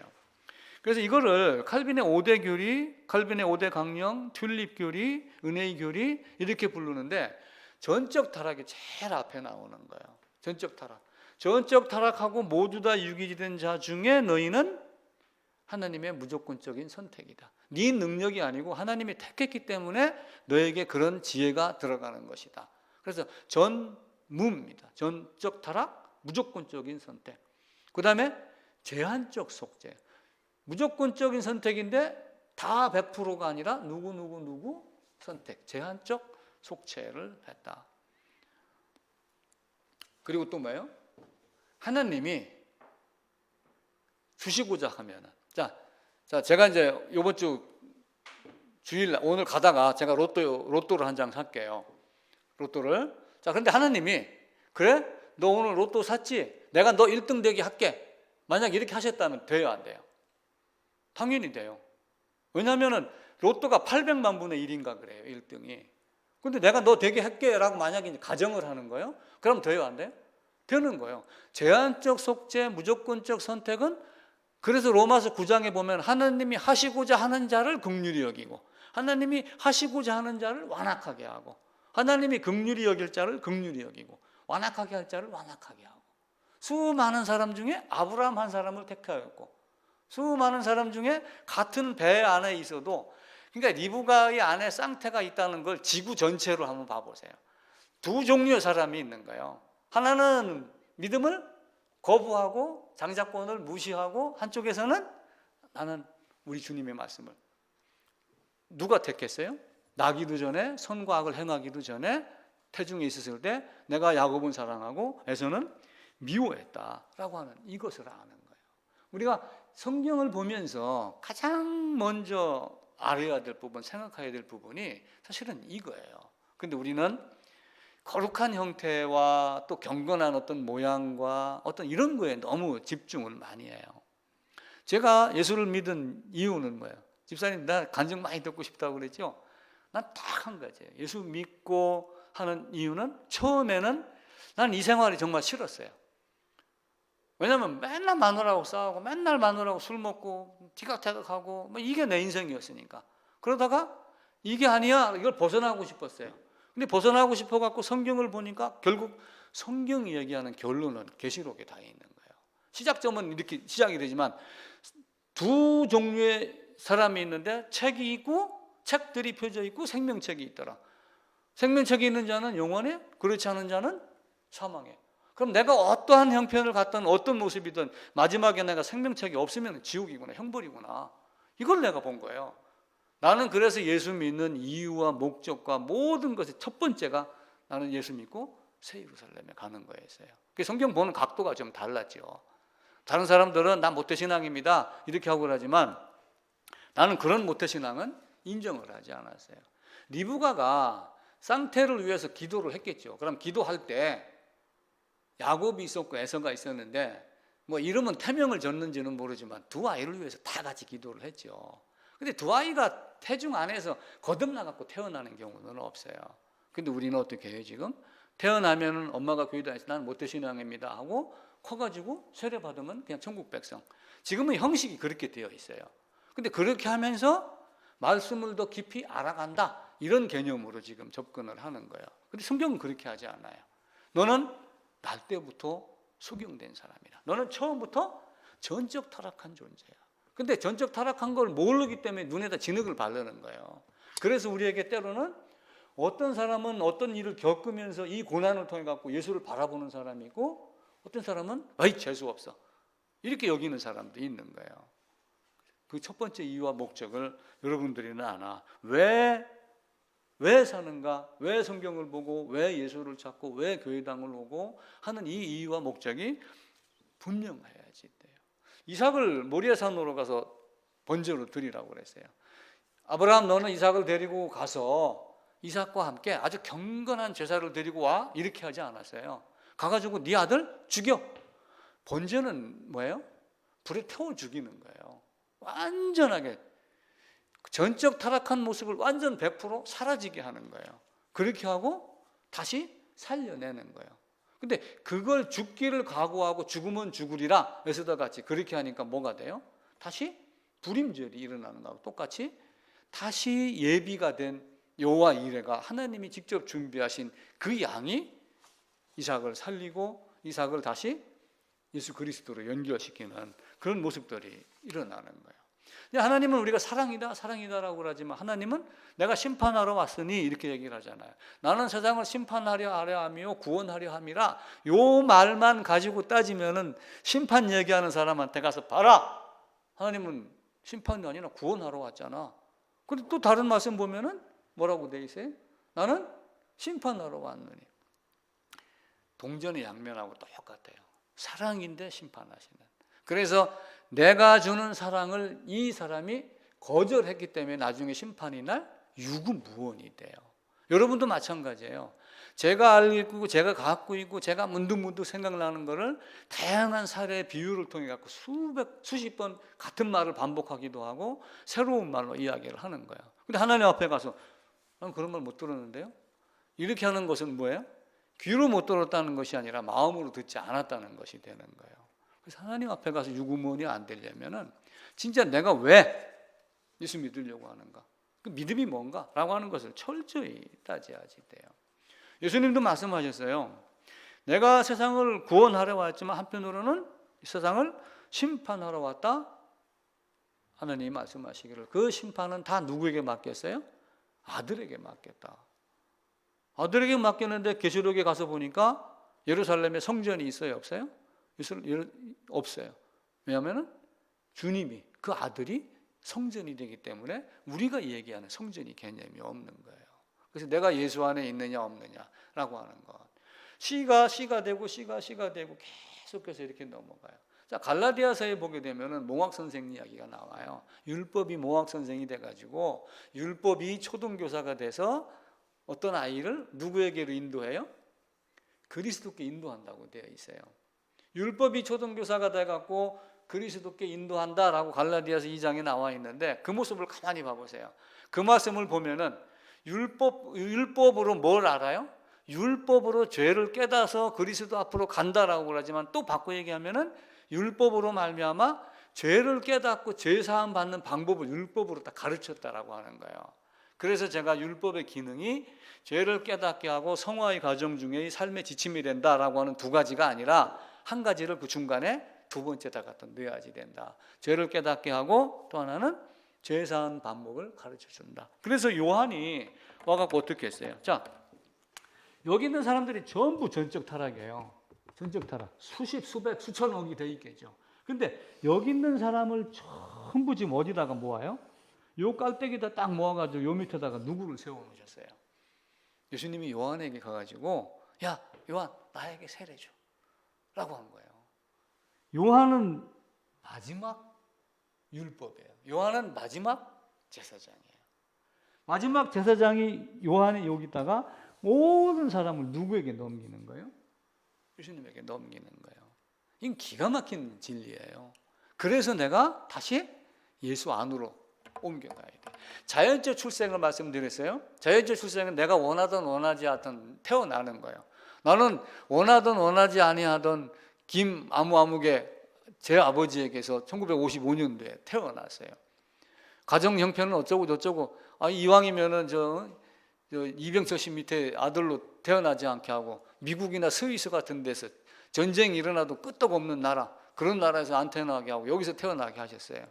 그래서 이거를 칼빈의 5대 교리, 칼빈의 5대 강령, 튤립 교리, 은혜의 교리 이렇게 부르는데, 전적 타락이 제일 앞에 나오는 거예요. 전적 타락. 전적 타락하고 모두 다 유기된 자 중에 너희는 하나님의 무조건적인 선택이다. 네 능력이 아니고 하나님이 택했기 때문에 너에게 그런 지혜가 들어가는 것이다. 그래서 전무입니다. 전적 타락, 무조건적인 선택. 그 다음에 제한적 속죄. 무조건적인 선택인데 다 100%가 아니라 누구 선택, 제한적 속죄를 했다. 그리고 또 뭐예요? 하나님이 주시고자 하면은, 자, 제가 이제 이번 주 주일 오늘 가다가 제가 로또를 한 장 살게요. 로또를. 자, 그런데 하나님이 그래? 너 오늘 로또 샀지? 내가 너 1등 되게 할게. 만약 이렇게 하셨다면 돼요, 안 돼요? 당연히 돼요. 왜냐하면 로또가 800만 분의 1인가 그래요, 1등이. 근데 내가 너 되게 할게 라고 만약에 가정을 하는 거예요? 그럼 돼요, 안 돼요? 되는 거예요. 제한적 속죄, 무조건적 선택은, 그래서 로마서 9장에 보면 하나님이 하시고자 하는 자를 긍휼히 여기고, 하나님이 하시고자 하는 자를 완악하게 하고, 하나님이 긍휼히 여길 자를 긍휼히 여기고, 완악하게 할 자를 완악하게 하고, 수많은 사람 중에 아브라함 한 사람을 택하였고, 수많은 사람 중에 같은 배 안에 있어도, 그러니까 리브가의 안에 쌍태가 있다는 걸 지구 전체로 한번 봐보세요. 두 종류의 사람이 있는 거예요. 하나는 믿음을 거부하고 장자권을 무시하고, 한쪽에서는 나는 우리 주님의 말씀을. 누가 택했어요? 나기도 전에, 선과 악을 행하기도 전에 태중에 있었을 때 내가 야곱은 사랑하고 에서는 미워했다라고 하는 이것을 아는 거예요. 우리가 성경을 보면서 가장 먼저 알아야 될 부분, 생각해야 될 부분이 사실은 이거예요. 근데 우리는 거룩한 형태와 또 경건한 어떤 모양과 어떤 이런 거에 너무 집중을 많이 해요. 제가 예수를 믿은 이유는 뭐예요? 집사님, 나 간증 많이 듣고 싶다고 그랬죠? 난 딱 한 가지예요. 예수 믿고 하는 이유는, 처음에는 난 이 생활이 정말 싫었어요. 왜냐하면 맨날 마누라하고 싸우고 맨날 마누라하고 술 먹고 티격태격하고 뭐 이게 내 인생이었으니까. 그러다가 이게 아니야, 이걸 벗어나고 싶었어요. 근데 벗어나고 싶어 갖고 성경을 보니까 결국 성경이 얘기하는 결론은 계시록에 다 있는 거예요. 시작점은 이렇게 시작이 되지만 두 종류의 사람이 있는데 책이 있고 책들이 펴져 있고 생명책이 있더라. 생명책이 있는 자는 영원해, 그렇지 않은 자는 사망해. 그럼 내가 어떠한 형편을 갖든 어떤 모습이든 마지막에 내가 생명책이 없으면 지옥이구나, 형벌이구나. 이걸 내가 본 거예요. 나는 그래서 예수 믿는 이유와 목적과 모든 것의 첫 번째가 나는 예수 믿고 새 예루살렘에 가는 거였어요. 성경 보는 각도가 좀 달랐죠. 다른 사람들은 나 모태신앙입니다 이렇게 하고 그러지만 나는 그런 모태신앙은 인정을 하지 않았어요. 리브가가 쌍태를 위해서 기도를 했겠죠. 그럼 기도할 때 야곱이 있었고 에서가 있었는데 뭐 이름은 태명을 졌는지는 모르지만 두 아이를 위해서 다 같이 기도를 했죠. 근데 두 아이가 태중 안에서 거듭나갖고 태어나는 경우는 없어요. 근데 우리는 어떻게 해요 지금? 태어나면은 엄마가 교회 다니면서 나는 모태신앙입니다 하고 커가지고 세례받으면 그냥 천국 백성. 지금은 형식이 그렇게 되어 있어요. 근데 그렇게 하면서 말씀을 더 깊이 알아간다 이런 개념으로 지금 접근을 하는 거예요. 근데 성경은 그렇게 하지 않아요. 너는 날 때부터 소경된 사람이라. 너는 처음부터 전적 타락한 존재야. 근데 전적 타락한 걸 모르기 때문에 눈에다 진흙을 바르는 거예요. 그래서 우리에게 때로는 어떤 사람은 어떤 일을 겪으면서 이 고난을 통해 갖고 예수를 바라보는 사람이 있고 어떤 사람은 아이 재수 없어 이렇게 여기는 사람도 있는 거예요. 그 첫 번째 이유와 목적을 여러분들이는 아나. 왜 사는가? 왜 성경을 보고 왜 예수를 찾고 왜 교회당을 오고 하는 이 이유와 목적이 분명해야지 돼요. 이삭을 모리아산으로 가서 번제로 드리라고 그랬어요. 아브라함 너는 이삭을 데리고 가서 이삭과 함께 아주 경건한 제사를 드리고 와 이렇게 하지 않았어요. 가가지고 네 아들 죽여. 번제는 뭐예요? 불에 태워 죽이는 거예요. 완전하게 전적 타락한 모습을 완전 100% 사라지게 하는 거예요. 그렇게 하고 다시 살려내는 거예요. 근데 그걸 죽기를 각오하고 죽으면 죽으리라 에스더 같이 그렇게 하니까 뭐가 돼요? 다시 불임절이 일어나는 거하고 똑같이 다시 예비가 된 여호와 이레가 하나님이 직접 준비하신 그 양이 이삭을 살리고 이삭을 다시 예수 그리스도로 연결시키는 그런 모습들이 일어나는 거예요. 하나님은 우리가 사랑이다라고 그러지만 하나님은 내가 심판하러 왔으니 이렇게 얘기를 하잖아요. 나는 세상을 심판하려 하며 구원하려 함이라. 요 말만 가지고 따지면은 심판 얘기하는 사람한테 가서 봐라. 하나님은 심판이 아니라 구원하러 왔잖아. 근데 또 다른 말씀 보면은 뭐라고 돼 있어요? 나는 심판하러 왔느니. 동전의 양면하고 똑같아요. 사랑인데 심판하시는. 그래서 내가 주는 사랑을 이 사람이 거절했기 때문에 나중에 심판이 날 유구무원이 돼요. 여러분도 마찬가지예요. 제가 알고 제가 갖고 있고 제가 문득문득 생각나는 거를 다양한 사례 비유를 통해 갖고 수십 번 같은 말을 반복하기도 하고 새로운 말로 이야기를 하는 거예요. 근데 하나님 앞에 가서 난 그런 말 못 들었는데요. 이렇게 하는 것은 뭐예요? 귀로 못 들었다는 것이 아니라 마음으로 듣지 않았다는 것이 되는 거예요. 그래서 하나님 앞에 가서 유구무원이 안 되려면은 진짜 내가 왜 예수 믿으려고 하는가? 그 믿음이 뭔가? 라고 하는 것을 철저히 따져야지 돼요. 예수님도 말씀하셨어요. 내가 세상을 구원하러 왔지만 한편으로는 세상을 심판하러 왔다. 하나님이 말씀하시기를 그 심판은 다 누구에게 맡겼어요? 아들에게 맡겼다. 아들에게 맡겼는데 계시록에 가서 보니까 예루살렘에 성전이 있어요? 없어요? 없어요. 왜냐하면 주님이 그 아들이 성전이 되기 때문에 우리가 얘기하는 성전이 개념이 없는 거예요. 그래서 내가 예수 안에 있느냐 없느냐라고 하는 것. 씨가 되고 씨가 되고 계속해서 이렇게 넘어가요. 자, 갈라디아서에 보게 되면은 몽학 선생 이야기가 나와요. 율법이 몽학 선생이 돼가지고 율법이 초등교사가 돼서 어떤 아이를 누구에게로 인도해요? 그리스도께 인도한다고 되어 있어요. 율법이 초등교사가 돼갖고 그리스도께 인도한다라고 갈라디아서 2장에 나와 있는데 그 모습을 가만히 봐보세요. 그 말씀을 보면은 율법으로 뭘 알아요? 율법으로 죄를 깨닫아서 그리스도 앞으로 간다라고 그러지만 또 바꿔 얘기하면은 율법으로 말미암아 죄를 깨닫고 죄 사함 받는 방법을 율법으로 다 가르쳤다라고 하는 거예요. 그래서 제가 율법의 기능이 죄를 깨닫게 하고 성화의 과정 중에 삶의 지침이 된다라고 하는 두 가지가 아니라 한 가지를 그 중간에 두 번째다 갖다 넣어야지 된다. 죄를 깨닫게 하고 또 하나는 죄 사한 방법을 가르쳐 준다. 그래서 요한이 와갖고 어떻게 했어요? 자, 여기 있는 사람들이 전부 전적 타락이에요. 전적 타락. 수십, 수백, 수천억이 돼 있겠죠. 근데 여기 있는 사람을 전부 지금 어디다가 모아요? 요 깔때기다 딱 모아가지고 요 밑에다가 누구를 세워놓으셨어요? 예수님이 요한에게 가가지고 야, 요한 나에게 세례줘 라고 한 거예요. 요한은 마지막 율법이에요. 요한은 마지막 제사장이에요. 마지막 제사장이 요한이 여기다가 모든 사람을 누구에게 넘기는 거예요? 예수님에게 넘기는 거예요. 이건 기가 막힌 진리예요. 그래서 내가 다시 예수 안으로 옮겨가야 돼. 자연적 출생을 말씀드렸어요. 자연적 출생은 내가 원하든 원하지 않든 태어나는 거예요. 나는 원하든 원하지 아니하던 김아무아무개 제 아버지에게서 1955년도에 태어났어요. 가정 형편은 어쩌고 저쩌고 이왕이면은 이병철 씨 밑에 아들로 태어나지 않게 하고 미국이나 스위스 같은 데서 전쟁이 일어나도 끄떡없는 나라 그런 나라에서 안 태어나게 하고 여기서 태어나게 하셨어요.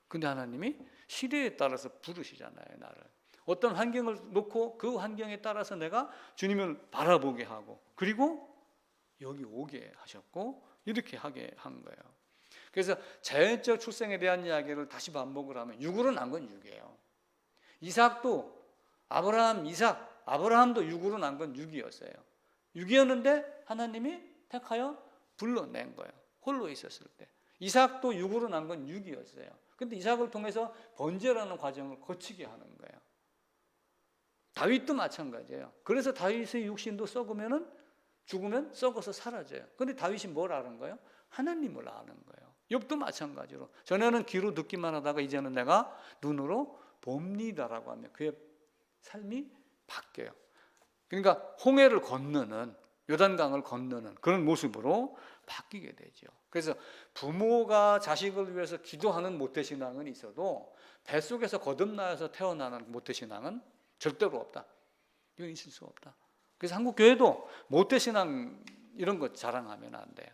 근데 하나님이 시대에 따라서 부르시잖아요. 나를 어떤 환경을 놓고 그 환경에 따라서 내가 주님을 바라보게 하고 그리고 여기 오게 하셨고 이렇게 하게 한 거예요. 그래서 자연적 출생에 대한 이야기를 다시 반복을 하면 육으로 난 건 육이에요. 이삭도 아브라함도 육으로 난 건 육이었어요. 육이었는데 하나님이 택하여 불러낸 거예요. 홀로 있었을 때. 이삭도 육으로 난 건 육이었어요. 근데 이삭을 통해서 번제라는 과정을 거치게 하는 거예요. 다윗도 마찬가지예요. 그래서 다윗의 육신도 썩으면은 죽으면 썩어서 사라져요. 근데 다윗이 뭘 아는 거예요? 하나님을 아는 거예요. 욥도 마찬가지로 전에는 귀로 듣기만 하다가 이제는 내가 눈으로 봅니다라고 하면 그의 삶이 바뀌어요. 그러니까 홍해를 건너는 요단강을 건너는 그런 모습으로 바뀌게 되죠. 그래서 부모가 자식을 위해서 기도하는 모태신앙은 있어도 뱃속에서 거듭나서 태어나는 모태신앙은 절대로 없다. 이건 있을 수 없다. 그래서 한국 교회도 모태신앙 이런 거 자랑하면 안 돼요.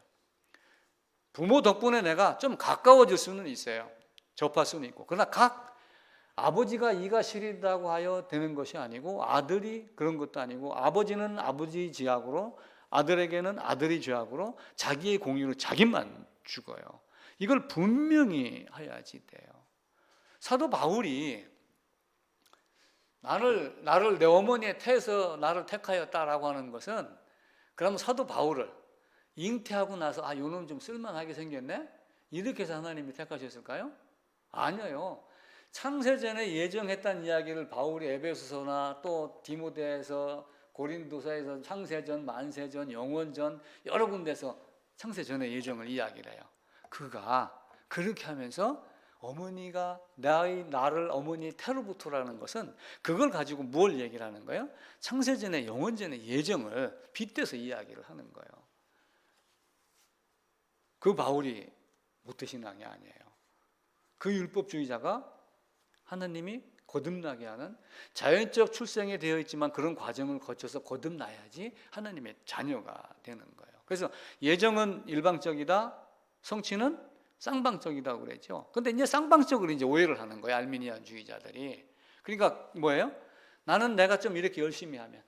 부모 덕분에 내가 좀 가까워질 수는 있어요. 접할 수는 있고. 그러나 각 아버지가 이가 시리다고 하여 되는 것이 아니고 아들이 그런 것도 아니고 아버지는 아버지 지약으로 아들에게는 아들이 죄악으로 자기의 공의로 자기만 죽어요. 이걸 분명히 해야지 돼요. 사도 바울이 나를 내 어머니의 태에서 나를 택하였다라고 하는 것은 그러면 사도 바울을 잉태하고 나서 요놈 좀 쓸만하게 생겼네? 이렇게 해서 하나님이 택하셨을까요? 아니에요. 창세전에 예정했다는 이야기를 바울이 에베소서나 또 디모데에서 고린도서에서 창세전, 만세전, 영원전 여러 군데서 창세전의 예정을 이야기를 해요. 그가 그렇게 하면서 어머니가 나를 어머니 태로부터라는 것은 그걸 가지고 뭘 얘기를 하는 거예요? 창세전의 영원전의 예정을 빗대서 이야기를 하는 거예요. 그 바울이 모태신앙이 아니에요. 그 율법주의자가 하나님이 거듭나게 하는 자연적 출생에 되어 있지만 그런 과정을 거쳐서 거듭나야지 하나님의 자녀가 되는 거예요. 그래서 예정은 일방적이다, 성취는 쌍방적이다고 그랬죠. 근데 이제 쌍방적으로 이제 오해를 하는 거예요, 알미니안주의자들이. 그러니까 뭐예요? 나는 내가 좀 이렇게 열심히 하면,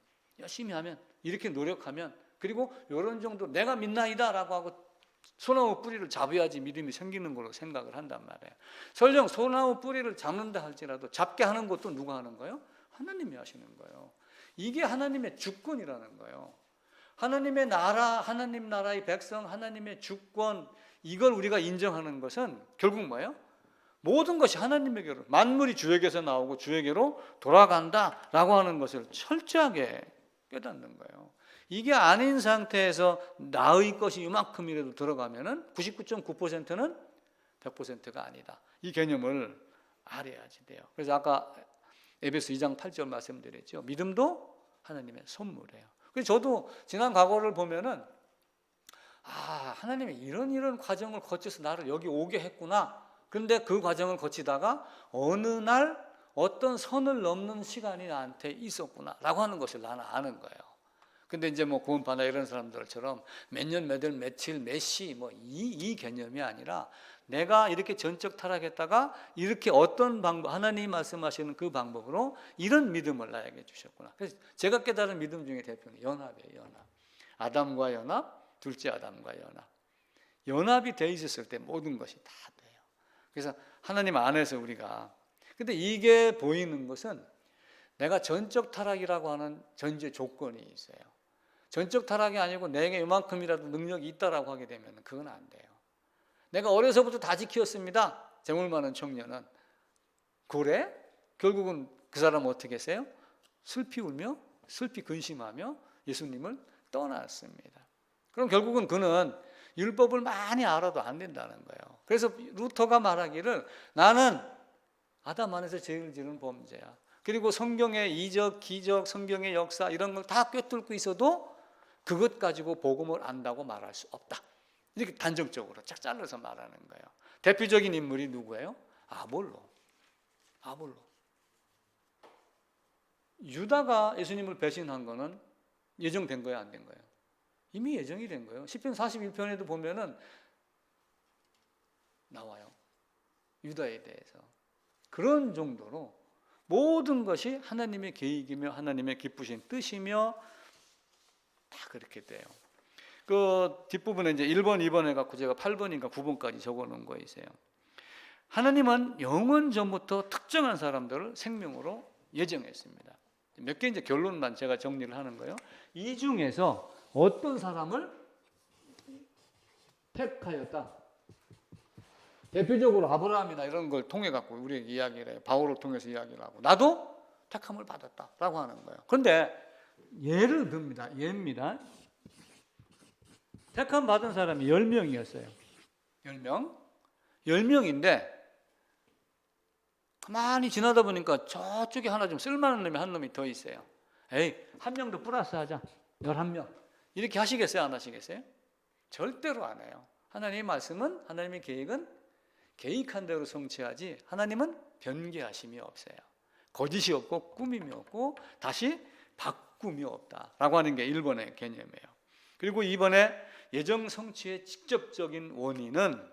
이렇게 노력하면, 그리고 이런 정도 내가 믿나이다라고 하고 소나무 뿌리를 잡아야지 믿음이 생기는 걸로 생각을 한단 말이에요. 설령 소나무 뿌리를 잡는다 할지라도 잡게 하는 것도 누가 하는 거예요? 하나님이 하시는 거예요. 이게 하나님의 주권이라는 거예요. 하나님의 나라, 하나님 나라의 백성, 하나님의 주권, 이걸 우리가 인정하는 것은 결국 뭐예요? 모든 것이 하나님에게로, 만물이 주에게서 나오고 주에게로 돌아간다라고 하는 것을 철저하게 깨닫는 거예요. 이게 아닌 상태에서 나의 것이 이만큼이라도 들어가면은 99.9%는 100%가 아니다. 이 개념을 알아야지 돼요. 그래서 아까 에베소 2장 8절 말씀드렸죠. 믿음도 하나님의 선물이에요. 그래서 저도 지난 과거를 보면은 하나님이 이런 과정을 거쳐서 나를 여기 오게 했구나. 그런데 그 과정을 거치다가 어느 날 어떤 선을 넘는 시간이 나한테 있었구나라고 하는 것을 나는 아는 거예요. 근데 이제 뭐 구원받아 이런 사람들처럼 몇 년, 몇 월, 며칠, 몇 시 이 개념이 아니라 내가 이렇게 전적 타락했다가 이렇게 어떤 방법, 하나님이 말씀하시는 그 방법으로 이런 믿음을 나에게 주셨구나. 그래서 제가 깨달은 믿음 중에 대표는 연합이에요. 연합. 아담과 연합, 둘째 아담과 연합. 연합이 돼 있었을 때 모든 것이 다 돼요. 그래서 하나님 안에서 우리가, 근데 이게 보이는 것은 내가 전적 타락이라고 하는 전제 조건이 있어요. 전적 타락이 아니고 내게 이만큼이라도 능력이 있다라고 하게 되면 그건 안 돼요. 내가 어려서부터 다 지켰습니다. 재물 많은 청년은. 그래? 결국은 그 사람은 어떻게 했어요? 슬피 울며 슬피 근심하며 예수님을 떠났습니다. 그럼 결국은 그는 율법을 많이 알아도 안 된다는 거예요. 그래서 루터가 말하기를 나는 아담 안에서 죄를 지은 범죄야. 그리고 성경의 이적, 기적, 성경의 역사 이런 걸 다 꿰뚫고 있어도 그것 가지고 복음을 안다고 말할 수 없다. 이렇게 단정적으로 쫙 잘라서 말하는 거예요. 대표적인 인물이 누구예요? 아볼로. 유다가 예수님을 배신한 거는 예정된 거예요, 안 된 거예요? 이미 예정이 된 거예요. 시편 41편에도 보면은 나와요. 유다에 대해서. 그런 정도로 모든 것이 하나님의 계획이며 하나님의 기쁘신 뜻이며 다 그렇게 돼요. 그 뒷부분에 이제 1번, 2번 해갖고 제가 8번인가 9번까지 적어 놓은 거 있어요. 하나님은 영원 전부터 특정한 사람들을 생명으로 예정했습니다. 몇 개 이제 결론만 제가 정리를 하는 거예요. 이 중에서 어떤 사람을 택하였다. 대표적으로 아브라함이나 이런 걸 통해 갖고 우리에게 이야기를 해요. 바울을 통해서 이야기를 하고 나도 택함을 받았다라고 하는 거예요. 그런데 예를 듭니다. 예입니다. 택함 받은 사람이 10명이었어요. 10명. 10명인데 가만히 지나다 보니까 저쪽에 하나 좀 쓸만한 놈이 한 놈이 더 있어요. 에이, 한 명 더 플러스 하자. 11명. 이렇게 하시겠어요? 안 하시겠어요? 절대로 안 해요. 하나님의 말씀은, 하나님의 계획은 계획한 대로 성취하지 하나님은 변개하심이 없어요. 거짓이 없고 꾸밈이 없고 다시 바꿈이 없다라고 하는 게 1번의 개념이에요. 그리고 2번에 예정 성취의 직접적인 원인은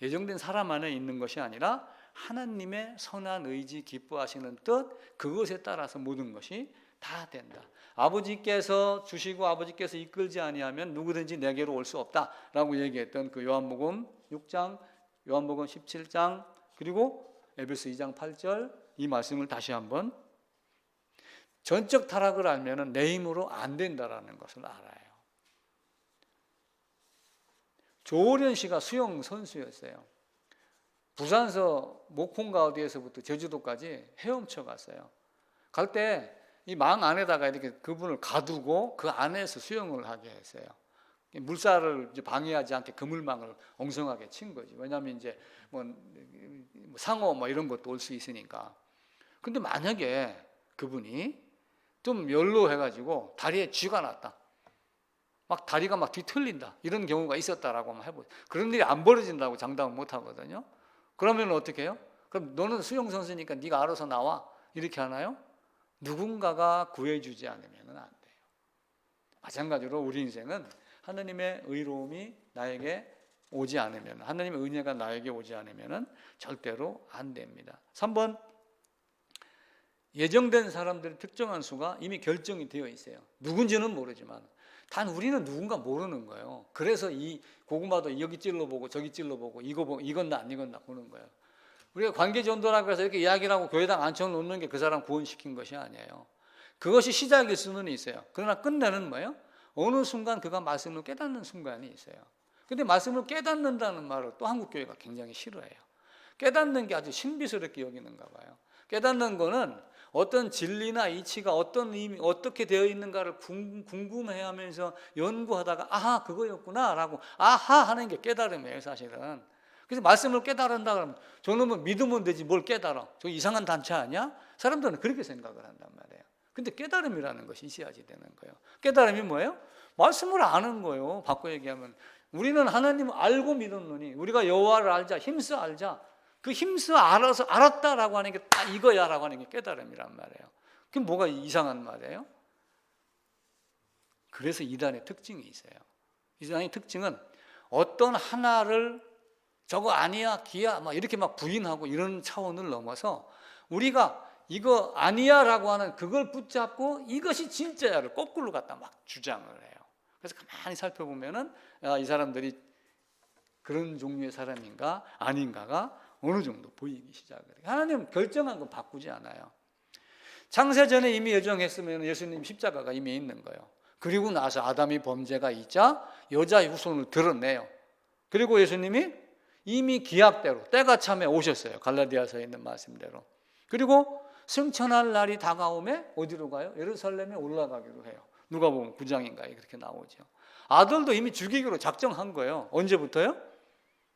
예정된 사람 안에 있는 것이 아니라 하나님의 선한 의지, 기뻐하시는 뜻, 그것에 따라서 모든 것이 다 된다. 아버지께서 주시고 아버지께서 이끌지 아니하면 누구든지 내게로 올 수 없다라고 얘기했던 그 요한복음 6장, 요한복음 17장, 그리고 에베소 2장 8절 이 말씀을 다시 한번 전적 타락을 알면은 내 힘으로 안 된다라는 것을 알아요. 조오련 씨가 수영 선수였어요. 부산서 목포인가 어디에서부터 제주도까지 헤엄쳐 갔어요. 갈 때 이 망 안에다가 이렇게 그분을 가두고 그 안에서 수영을 하게 했어요. 물살을 이제 방해하지 않게 그물망을 엉성하게 친 거지. 왜냐하면 이제 뭐 상어 뭐 이런 것도 올 수 있으니까. 근데 만약에 그분이 좀 연로해가지고 다리에 쥐가 났다. 막 다리가 막 뒤틀린다. 이런 경우가 있었다라고 한번 해보세요. 그런 일이 안 벌어진다고 장담은 못 하거든요. 그러면 어떻게 해요? 그럼 너는 수영 선수니까 네가 알아서 나와. 이렇게 하나요? 누군가가 구해주지 않으면 안 돼요. 마찬가지로 우리 인생은 하나님의 의로움이 나에게 오지 않으면, 하나님의 은혜가 나에게 오지 않으면 절대로 안 됩니다. 3번, 예정된 사람들의 특정한 수가 이미 결정이 되어 있어요. 누군지는 모르지만 단 우리는 누군가 모르는 거예요. 그래서 이 고구마도 여기 찔러보고 저기 찔러보고 이거 보고 익었나 안 익었나 보는 거예요. 우리가 관계전도라고 해서 이렇게 이야기를 하고 교회당 앉혀놓는 게 그 사람 구원시킨 것이 아니에요. 그것이 시작일 수는 있어요. 그러나 끝내는 뭐예요? 어느 순간 그가 말씀을 깨닫는 순간이 있어요. 근데 말씀을 깨닫는다는 말을 또 한국교회가 굉장히 싫어해요. 깨닫는 게 아주 신비스럽게 여기는가 봐요. 깨닫는 거는 어떤 진리나 이치가 어떤 의미, 어떻게 되어 있는가를 궁금해하면서 연구하다가 아하 그거였구나 라고 아하 하는 게 깨달음이에요 사실은. 그래서 말씀을 깨달은다 그러면 저놈은 믿으면 되지 뭘 깨달아. 저 이상한 단체 아니야? 사람들은 그렇게 생각을 한단 말이에요. 근데 깨달음이라는 것이 있어야지 되는 거예요. 깨달음이 뭐예요? 말씀을 아는 거예요. 바꿔 얘기하면 우리는 하나님을 알고 믿었느니 우리가 여호와를 알자, 힘써 알자. 그 힘써 알아서 알았다라고 하는 게 딱 이거야라고 하는 게 깨달음이란 말이에요. 그게 뭐가 이상한 말이에요? 그래서 이단의 특징이 있어요. 이단의 특징은 어떤 하나를 저거 아니야, 기야, 막 이렇게 막 부인하고 이런 차원을 넘어서 우리가 이거 아니야라고 하는 그걸 붙잡고 이것이 진짜야를 거꾸로 갖다 막 주장을 해요. 그래서 가만히 살펴보면은 이 사람들이 그런 종류의 사람인가 아닌가가 어느 정도 보이기 시작을 해요. 하나님은 결정한 건 바꾸지 않아요. 창세전에 이미 예정했으면 예수님 십자가가 이미 있는 거예요. 그리고 나서 아담이 범죄가 있자 여자의 후손을 드러내요. 그리고 예수님이 이미 기약대로 때가 참에 오셨어요. 갈라디아서에 있는 말씀대로. 그리고 승천할 날이 다가오면 어디로 가요? 예루살렘에 올라가기로 해요. 누가 보면 9장인가에 그렇게 나오죠. 아들도 이미 죽이기로 작정한 거예요. 언제부터요?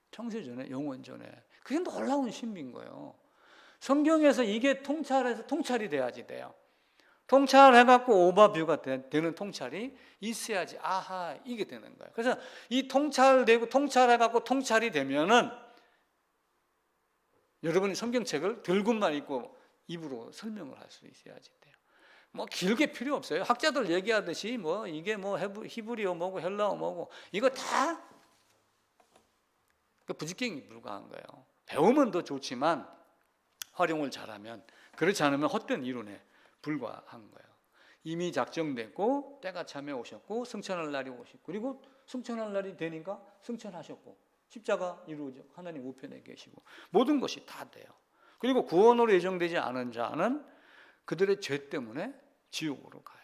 창세전에, 영원전에. 그게 놀라운 신비인 거예요. 성경에서 이게 통찰이 돼야지 돼요. 통찰해갖고 오버뷰가 되는 통찰이 있어야지 아하 이게 되는 거예요. 그래서 이 통찰되고 통찰해갖고 통찰이 되면은 여러분이 성경책을 들고만 있고 입으로 설명을 할 수 있어야지 돼요. 뭐 길게 필요 없어요. 학자들 얘기하듯이 뭐 이게 뭐 히브리어 뭐고 헬라어 뭐고 이거 다 부지깽이 불과한 거예요. 배우면 더 좋지만 활용을 잘하면 그렇지 않으면 헛된 이론에 불과한 거예요. 이미 작정됐고 때가 참에 오셨고 승천할 날이 오시고 그리고 승천할 날이 되니까 승천하셨고 십자가 이루어져 하나님 우편에 계시고 모든 것이 다 돼요. 그리고 구원으로 예정되지 않은 자는 그들의 죄 때문에 지옥으로 가요.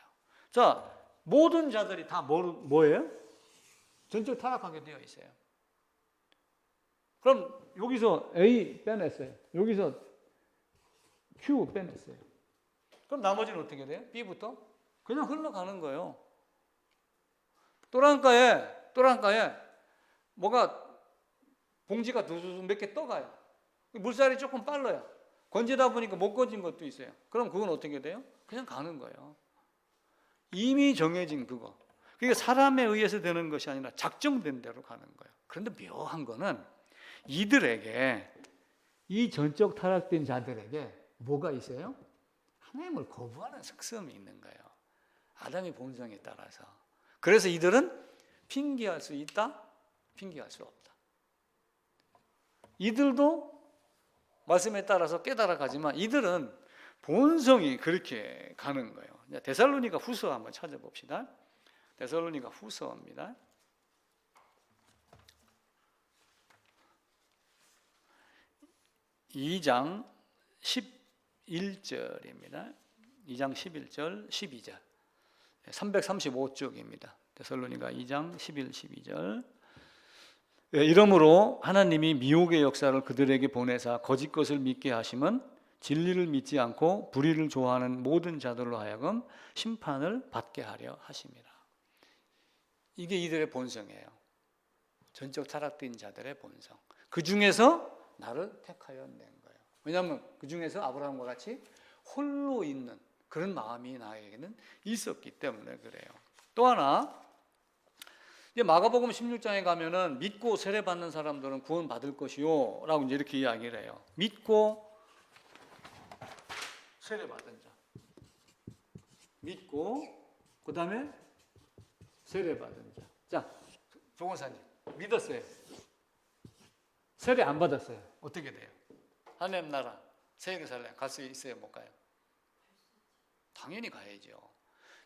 자, 모든 자들이 다 뭐예요? 전적 타락하게 되어 있어요. 그럼 여기서 A 빼냈어요. 여기서 Q 빼냈어요. 그럼 나머지는 어떻게 돼요? B부터? 그냥 흘러가는 거예요. 또랑가에 뭐가 봉지가 두두두 몇 개 떠가요. 물살이 조금 빨라요. 건지다 보니까 못 건진 것도 있어요. 그럼 그건 어떻게 돼요? 그냥 가는 거예요. 이미 정해진 그거. 그게 사람에 의해서 되는 것이 아니라 작정된 대로 가는 거예요. 그런데 묘한 거는 이들에게 이 전적 타락된 자들에게 뭐가 있어요? 하나님을 거부하는 특성이 있는 거예요. 아담의 본성에 따라서. 그래서 이들은 핑계할 수 있다, 핑계할 수 없다. 이들도 말씀에 따라서 깨달아가지만 이들은 본성이 그렇게 가는 거예요. 데살로니가 후서 한번 찾아봅시다. 데살로니가 후서입니다. 2장 11절입니다. 2장 11절, 12절. 335쪽입니다. 데살로니가 2장 11, 12절. 이러므로 하나님이 미혹의 역사를 그들에게 보내사 거짓 것을 믿게 하심은 진리를 믿지 않고 불의를 좋아하는 모든 자들로 하여금 심판을 받게 하려 하심이라. 이게 이들의 본성이에요. 전적 타락된 자들의 본성. 그 중에서 나를 택하여 낸 거예요. 왜냐하면 그 중에서 아브라함과 같이 홀로 있는 그런 마음이 나에게는 있었기 때문에 그래요. 또 하나, 이제 마가복음 16장에 가면은 믿고 세례 받는 사람들은 구원 받을 것이요 라고 이제 이렇게 이야기를 해요. 믿고 세례 받은 자, 믿고 그 다음에 세례 받은 자. 자, 조건사님 믿었어요. 세례 안 받았어요. 어떻게 돼요? 하나님 나라 새 예루살렘 갈 수 있어요? 못 가요? 당연히 가야죠.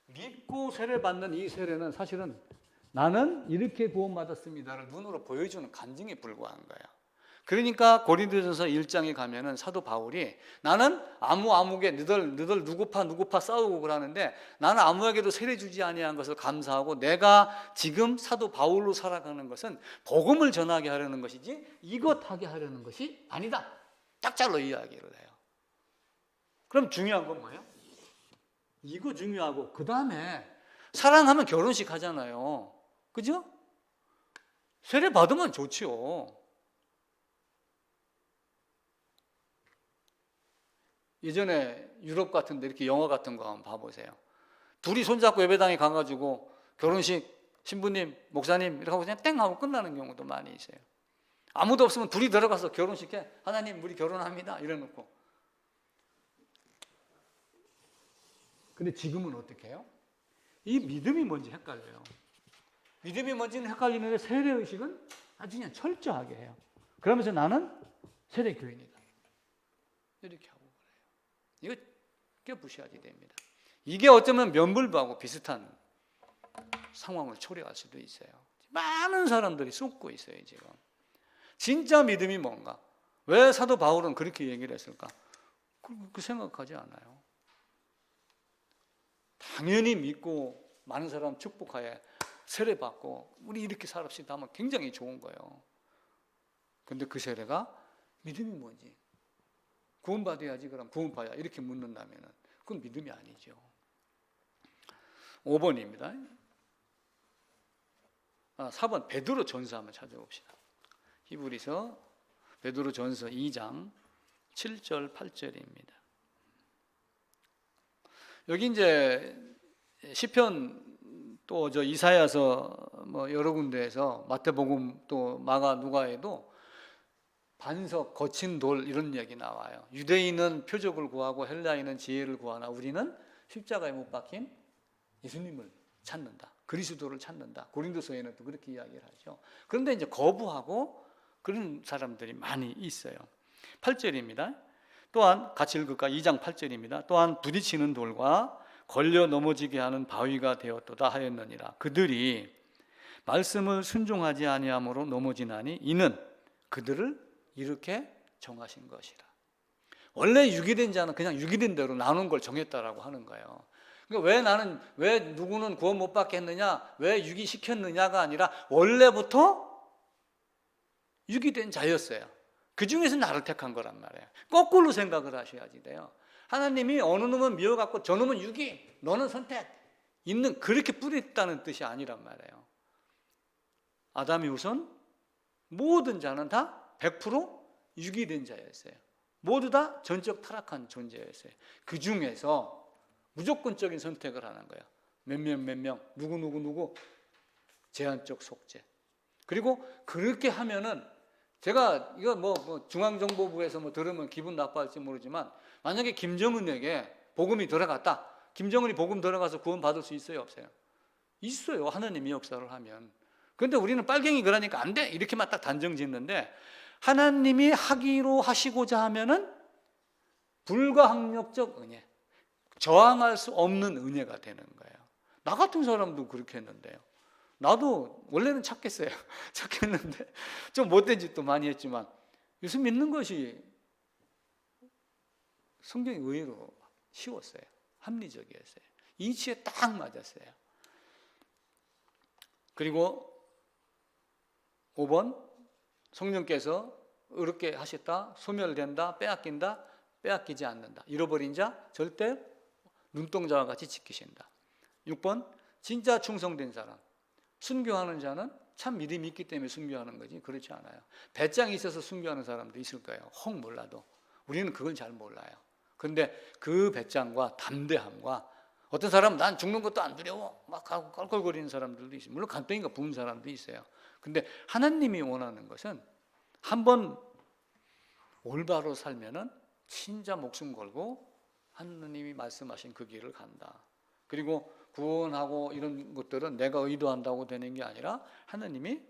믿고 세례 받는 이 세례는 사실은 나는 이렇게 구원받았습니다를 눈으로 보여주는 간증에 불과한 거예요. 그러니까 고린도전서 1장에 가면은 사도 바울이 나는 아무에게 너들 누구파 싸우고 그러는데 나는 아무에게도 세례 주지 아니한 것을 감사하고 내가 지금 사도 바울로 살아가는 것은 복음을 전하게 하려는 것이지 이것하게 하려는 것이 아니다. 딱 잘로 이야기를 해요. 그럼 중요한 건 뭐예요? 이거 중요하고 그 다음에 사랑하면 결혼식 하잖아요. 그죠? 세례 받으면 좋지요. 예전에 유럽 같은 데 이렇게 영화 같은 거 한번 봐보세요. 둘이 손잡고 예배당에 가가지고 결혼식 신부님, 목사님 이렇게 하고 그냥 땡 하고 끝나는 경우도 많이 있어요. 아무도 없으면 둘이 들어가서 결혼식에 하나님 우리 결혼합니다 이래놓고. 근데 지금은 어떻게 해요? 이 믿음이 뭔지 헷갈려요. 믿음이 뭔지는 헷갈리는데 세례의식은 아주 그냥 철저하게 해요. 그러면서 나는 세례교인이다 이렇게 하고 그래요. 이거 깨부셔야지 됩니다. 이게 어쩌면 면불부하고 비슷한 상황을 초래할 수도 있어요. 많은 사람들이 쏟고 있어요 지금. 진짜 믿음이 뭔가? 왜 사도 바울은 그렇게 얘기를 했을까? 그 생각하지 않아요. 당연히 믿고 많은 사람 축복하에 세례받고 우리 이렇게 살읍시다 하면 굉장히 좋은 거예요. 근데 그 세례가 믿음이 뭔지, 구원받아야지 그럼 구원받아야 이렇게 묻는다면 그건 믿음이 아니죠. 5번입니다. 4번 베드로 전서 한번 찾아봅시다. 히브리서 베드로 전서 2장 7절 8절입니다. 여기 이제 시편 또 저 이사야서 뭐 여러 군데에서 마태복음 또 마가 누가에도 반석 거친 돌 이런 얘기 나와요. 유대인은 표적을 구하고 헬라인은 지혜를 구하나 우리는 십자가에 못 박힌 예수님을 찾는다. 그리스도를 찾는다. 고린도서에는 또 그렇게 이야기를 하죠. 그런데 이제 거부하고 그런 사람들이 많이 있어요. 8절입니다. 또한 같이 읽을까? 2장 8절입니다. 또한 부딪히는 돌과 걸려 넘어지게 하는 바위가 되었도다 하였느니라. 그들이 말씀을 순종하지 아니함으로 넘어지나니 이는 그들을 이렇게 정하신 것이라. 원래 유기된 자는 그냥 유기된 대로 나눈 걸 정했다라고 하는 거예요. 그러니까 왜 누구는 구원 못 받게 했느냐, 왜 유기시켰느냐가 아니라 원래부터 유기된 자였어요. 그 중에서 나를 택한 거란 말이에요. 거꾸로 생각을 하셔야지 돼요. 하나님이 어느 놈은 미워갖고 저 놈은 유기, 너는 선택 있는 그렇게 뿌렸다는 뜻이 아니란 말이에요. 아담이 우선 모든 자는 다 100% 유기된 자였어요. 모두 다 전적 타락한 존재였어요. 그 중에서 무조건적인 선택을 하는 거예요. 몇 명, 누구 제한적 속죄. 그리고 그렇게 하면은 제가 이거 뭐 중앙정보부에서 뭐 들으면 기분 나빠할지 모르지만 만약에 김정은에게 복음이 들어갔다. 김정은이 복음 들어가서 구원 받을 수 있어요, 없어요? 있어요. 하나님이 역사를 하면. 그런데 우리는 빨갱이 그러니까 안 돼. 이렇게만 딱 단정 짓는데 하나님이 하기로 하시고자 하면은 불가항력적 은혜, 저항할 수 없는 은혜가 되는 거예요. 나 같은 사람도 그렇게 했는데요. 나도 원래는 착했어요. 착했는데 좀 못된 짓도 많이 했지만 예수 믿는 것이 성경이 의외로 쉬웠어요. 합리적이었어요. 이치에 딱 맞았어요. 그리고 5번 성령께서 어렵게 하셨다, 소멸된다, 빼앗긴다, 빼앗기지 않는다. 잃어버린 자 절대 눈동자와 같이 지키신다. 6번 진짜 충성된 사람, 순교하는 자는 참 믿음이 있기 때문에 순교하는 거지 그렇지 않아요. 배짱이 있어서 순교하는 사람도 있을 거예요. 혹 몰라도. 우리는 그건 잘 몰라요. 그런데 그 배짱과 담대함과 어떤 사람은 난 죽는 것도 안 두려워 막 하고 껄껄거리는 사람들도 있어요. 물론 간땡이가 부은 사람도 있어요. 근데 하나님이 원하는 것은 한번 올바로 살면은 진짜 목숨 걸고 하나님이 말씀하신 그 길을 간다. 그리고 구원하고 이런 것들은 내가 의도한다고 되는 게 아니라 하나님이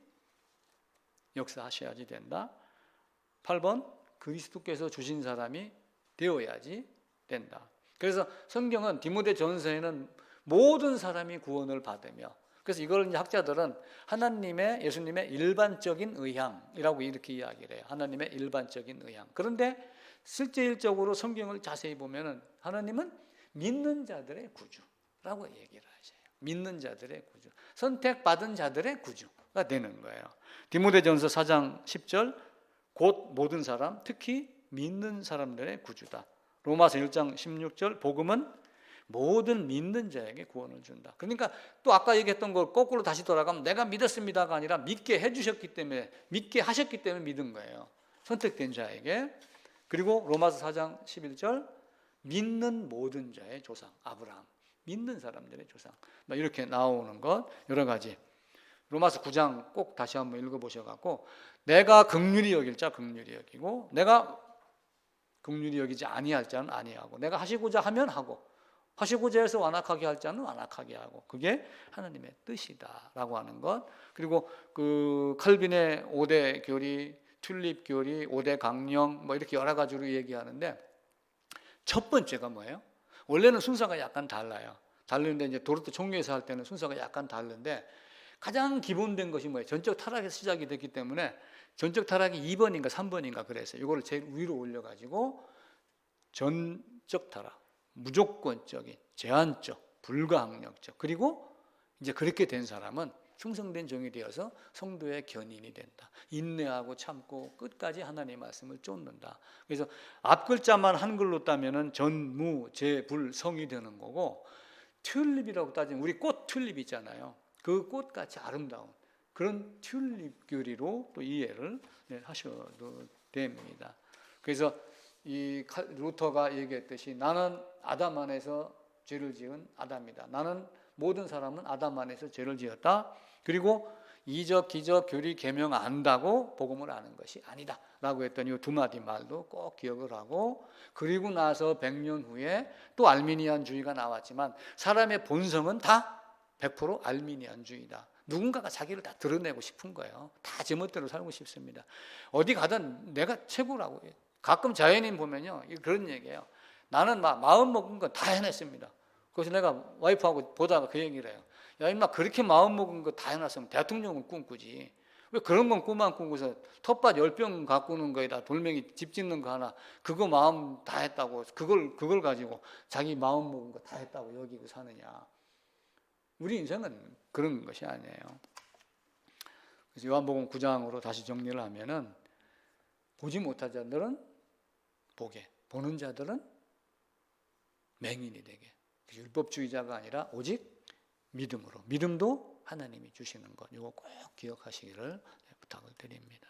역사하셔야지 된다. 8번 그리스도께서 주신 사람이 되어야지 된다. 그래서 성경은 디모데 전서에는 모든 사람이 구원을 받으며, 그래서 이걸 이제 학자들은 하나님의 예수님의 일반적인 의향이라고 이렇게 이야기를 해요. 하나님의 일반적인 의향. 그런데 실제적으로 성경을 자세히 보면은 하나님은 믿는 자들의 구주라고 얘기를 하셔요. 믿는 자들의 구주, 선택받은 자들의 구주가 되는 거예요. 디모데전서 4장 10절 곧 모든 사람, 특히 믿는 사람들의 구주다. 로마서 1장 16절 복음은 모든 믿는 자에게 구원을 준다. 그러니까 또 아까 얘기했던 걸 거꾸로 다시 돌아가면 내가 믿었습니다가 아니라 믿게 해주셨기 때문에, 믿게 하셨기 때문에 믿은 거예요. 선택된 자에게. 그리고 로마서 4장 11절 믿는 모든 자의 조상 아브라함, 믿는 사람들의 조상. 이렇게 나오는 것 여러 가지. 로마서 9장 꼭 다시 한번 읽어보셔갖고 내가 긍휼히 여길 자 긍휼히 여기고 내가 긍휼히 여기지 아니할 자는 아니하고 내가 하시고자 하면 하고 하시고자 해서 완악하게 할 자는 완악하게 하고 그게 하나님의 뜻이다라고 하는 것. 그리고 그 칼빈의 5대 교리, 튤립 교리, 5대 강령 이렇게 여러 가지로 얘기하는데 첫 번째가 뭐예요? 원래는 순서가 약간 달라요. 다른데 이제 도르트 총회에서 할 때는 순서가 약간 다른데 가장 기본된 것이 뭐예요? 전적 타락에서 시작이 됐기 때문에 전적 타락이 2번인가 3번인가 그래서 이거를 제일 위로 올려가지고 전적 타락, 무조건적인, 제한적, 불가항력적. 그리고 이제 그렇게 된 사람은 충성된 종이 되어서 성도의 견인이 된다. 인내하고 참고 끝까지 하나님의 말씀을 쫓는다. 그래서 앞 글자만 한글로 따면은 전무, 제, 불, 성이 되는 거고 튤립이라고 따지면 우리 꽃 튤립 있잖아요. 그 꽃같이 아름다운 그런 튤립 교리로 또 이해를 하셔도 됩니다. 그래서 이 루터가 얘기했듯이 나는 아담 안에서 죄를 지은 아담이다. 나는 모든 사람은 아담 안에서 죄를 지었다. 그리고 이적, 기적, 교리, 계명 안다고 복음을 아는 것이 아니다 라고 했던 이 두 마디 말도 꼭 기억을 하고 그리고 나서 100년 후에 또 알미니안주의가 나왔지만 사람의 본성은 다 100% 알미니안주의다. 누군가가 자기를 다 드러내고 싶은 거예요. 다 제멋대로 살고 싶습니다. 어디 가든 내가 최고라고 해요. 가끔 자연인 보면요 그런 얘기예요. 나는 마음 먹은 거 다 해냈습니다. 그래서 내가 와이프하고 보다가 그 얘기를 해요. 야 임마 그렇게 마음 먹은 거 다 해놨으면 대통령을 꿈꾸지. 왜 그런 건 꿈만 꾸고서 텃밭 10병 가꾸는 거에다 돌멩이 집 짓는 거 하나 그거 마음 다 했다고 그걸 가지고 자기 마음 먹은 거 다 했다고 여기고 사느냐. 우리 인생은 그런 것이 아니에요. 그래서 요한복음 9장으로 다시 정리를 하면은 보지 못한 자들은 보게, 보는 자들은 맹인이 되게. 율법주의자가 아니라 오직 믿음으로. 믿음도 하나님이 주시는 것. 이거 꼭 기억하시기를 부탁을 드립니다.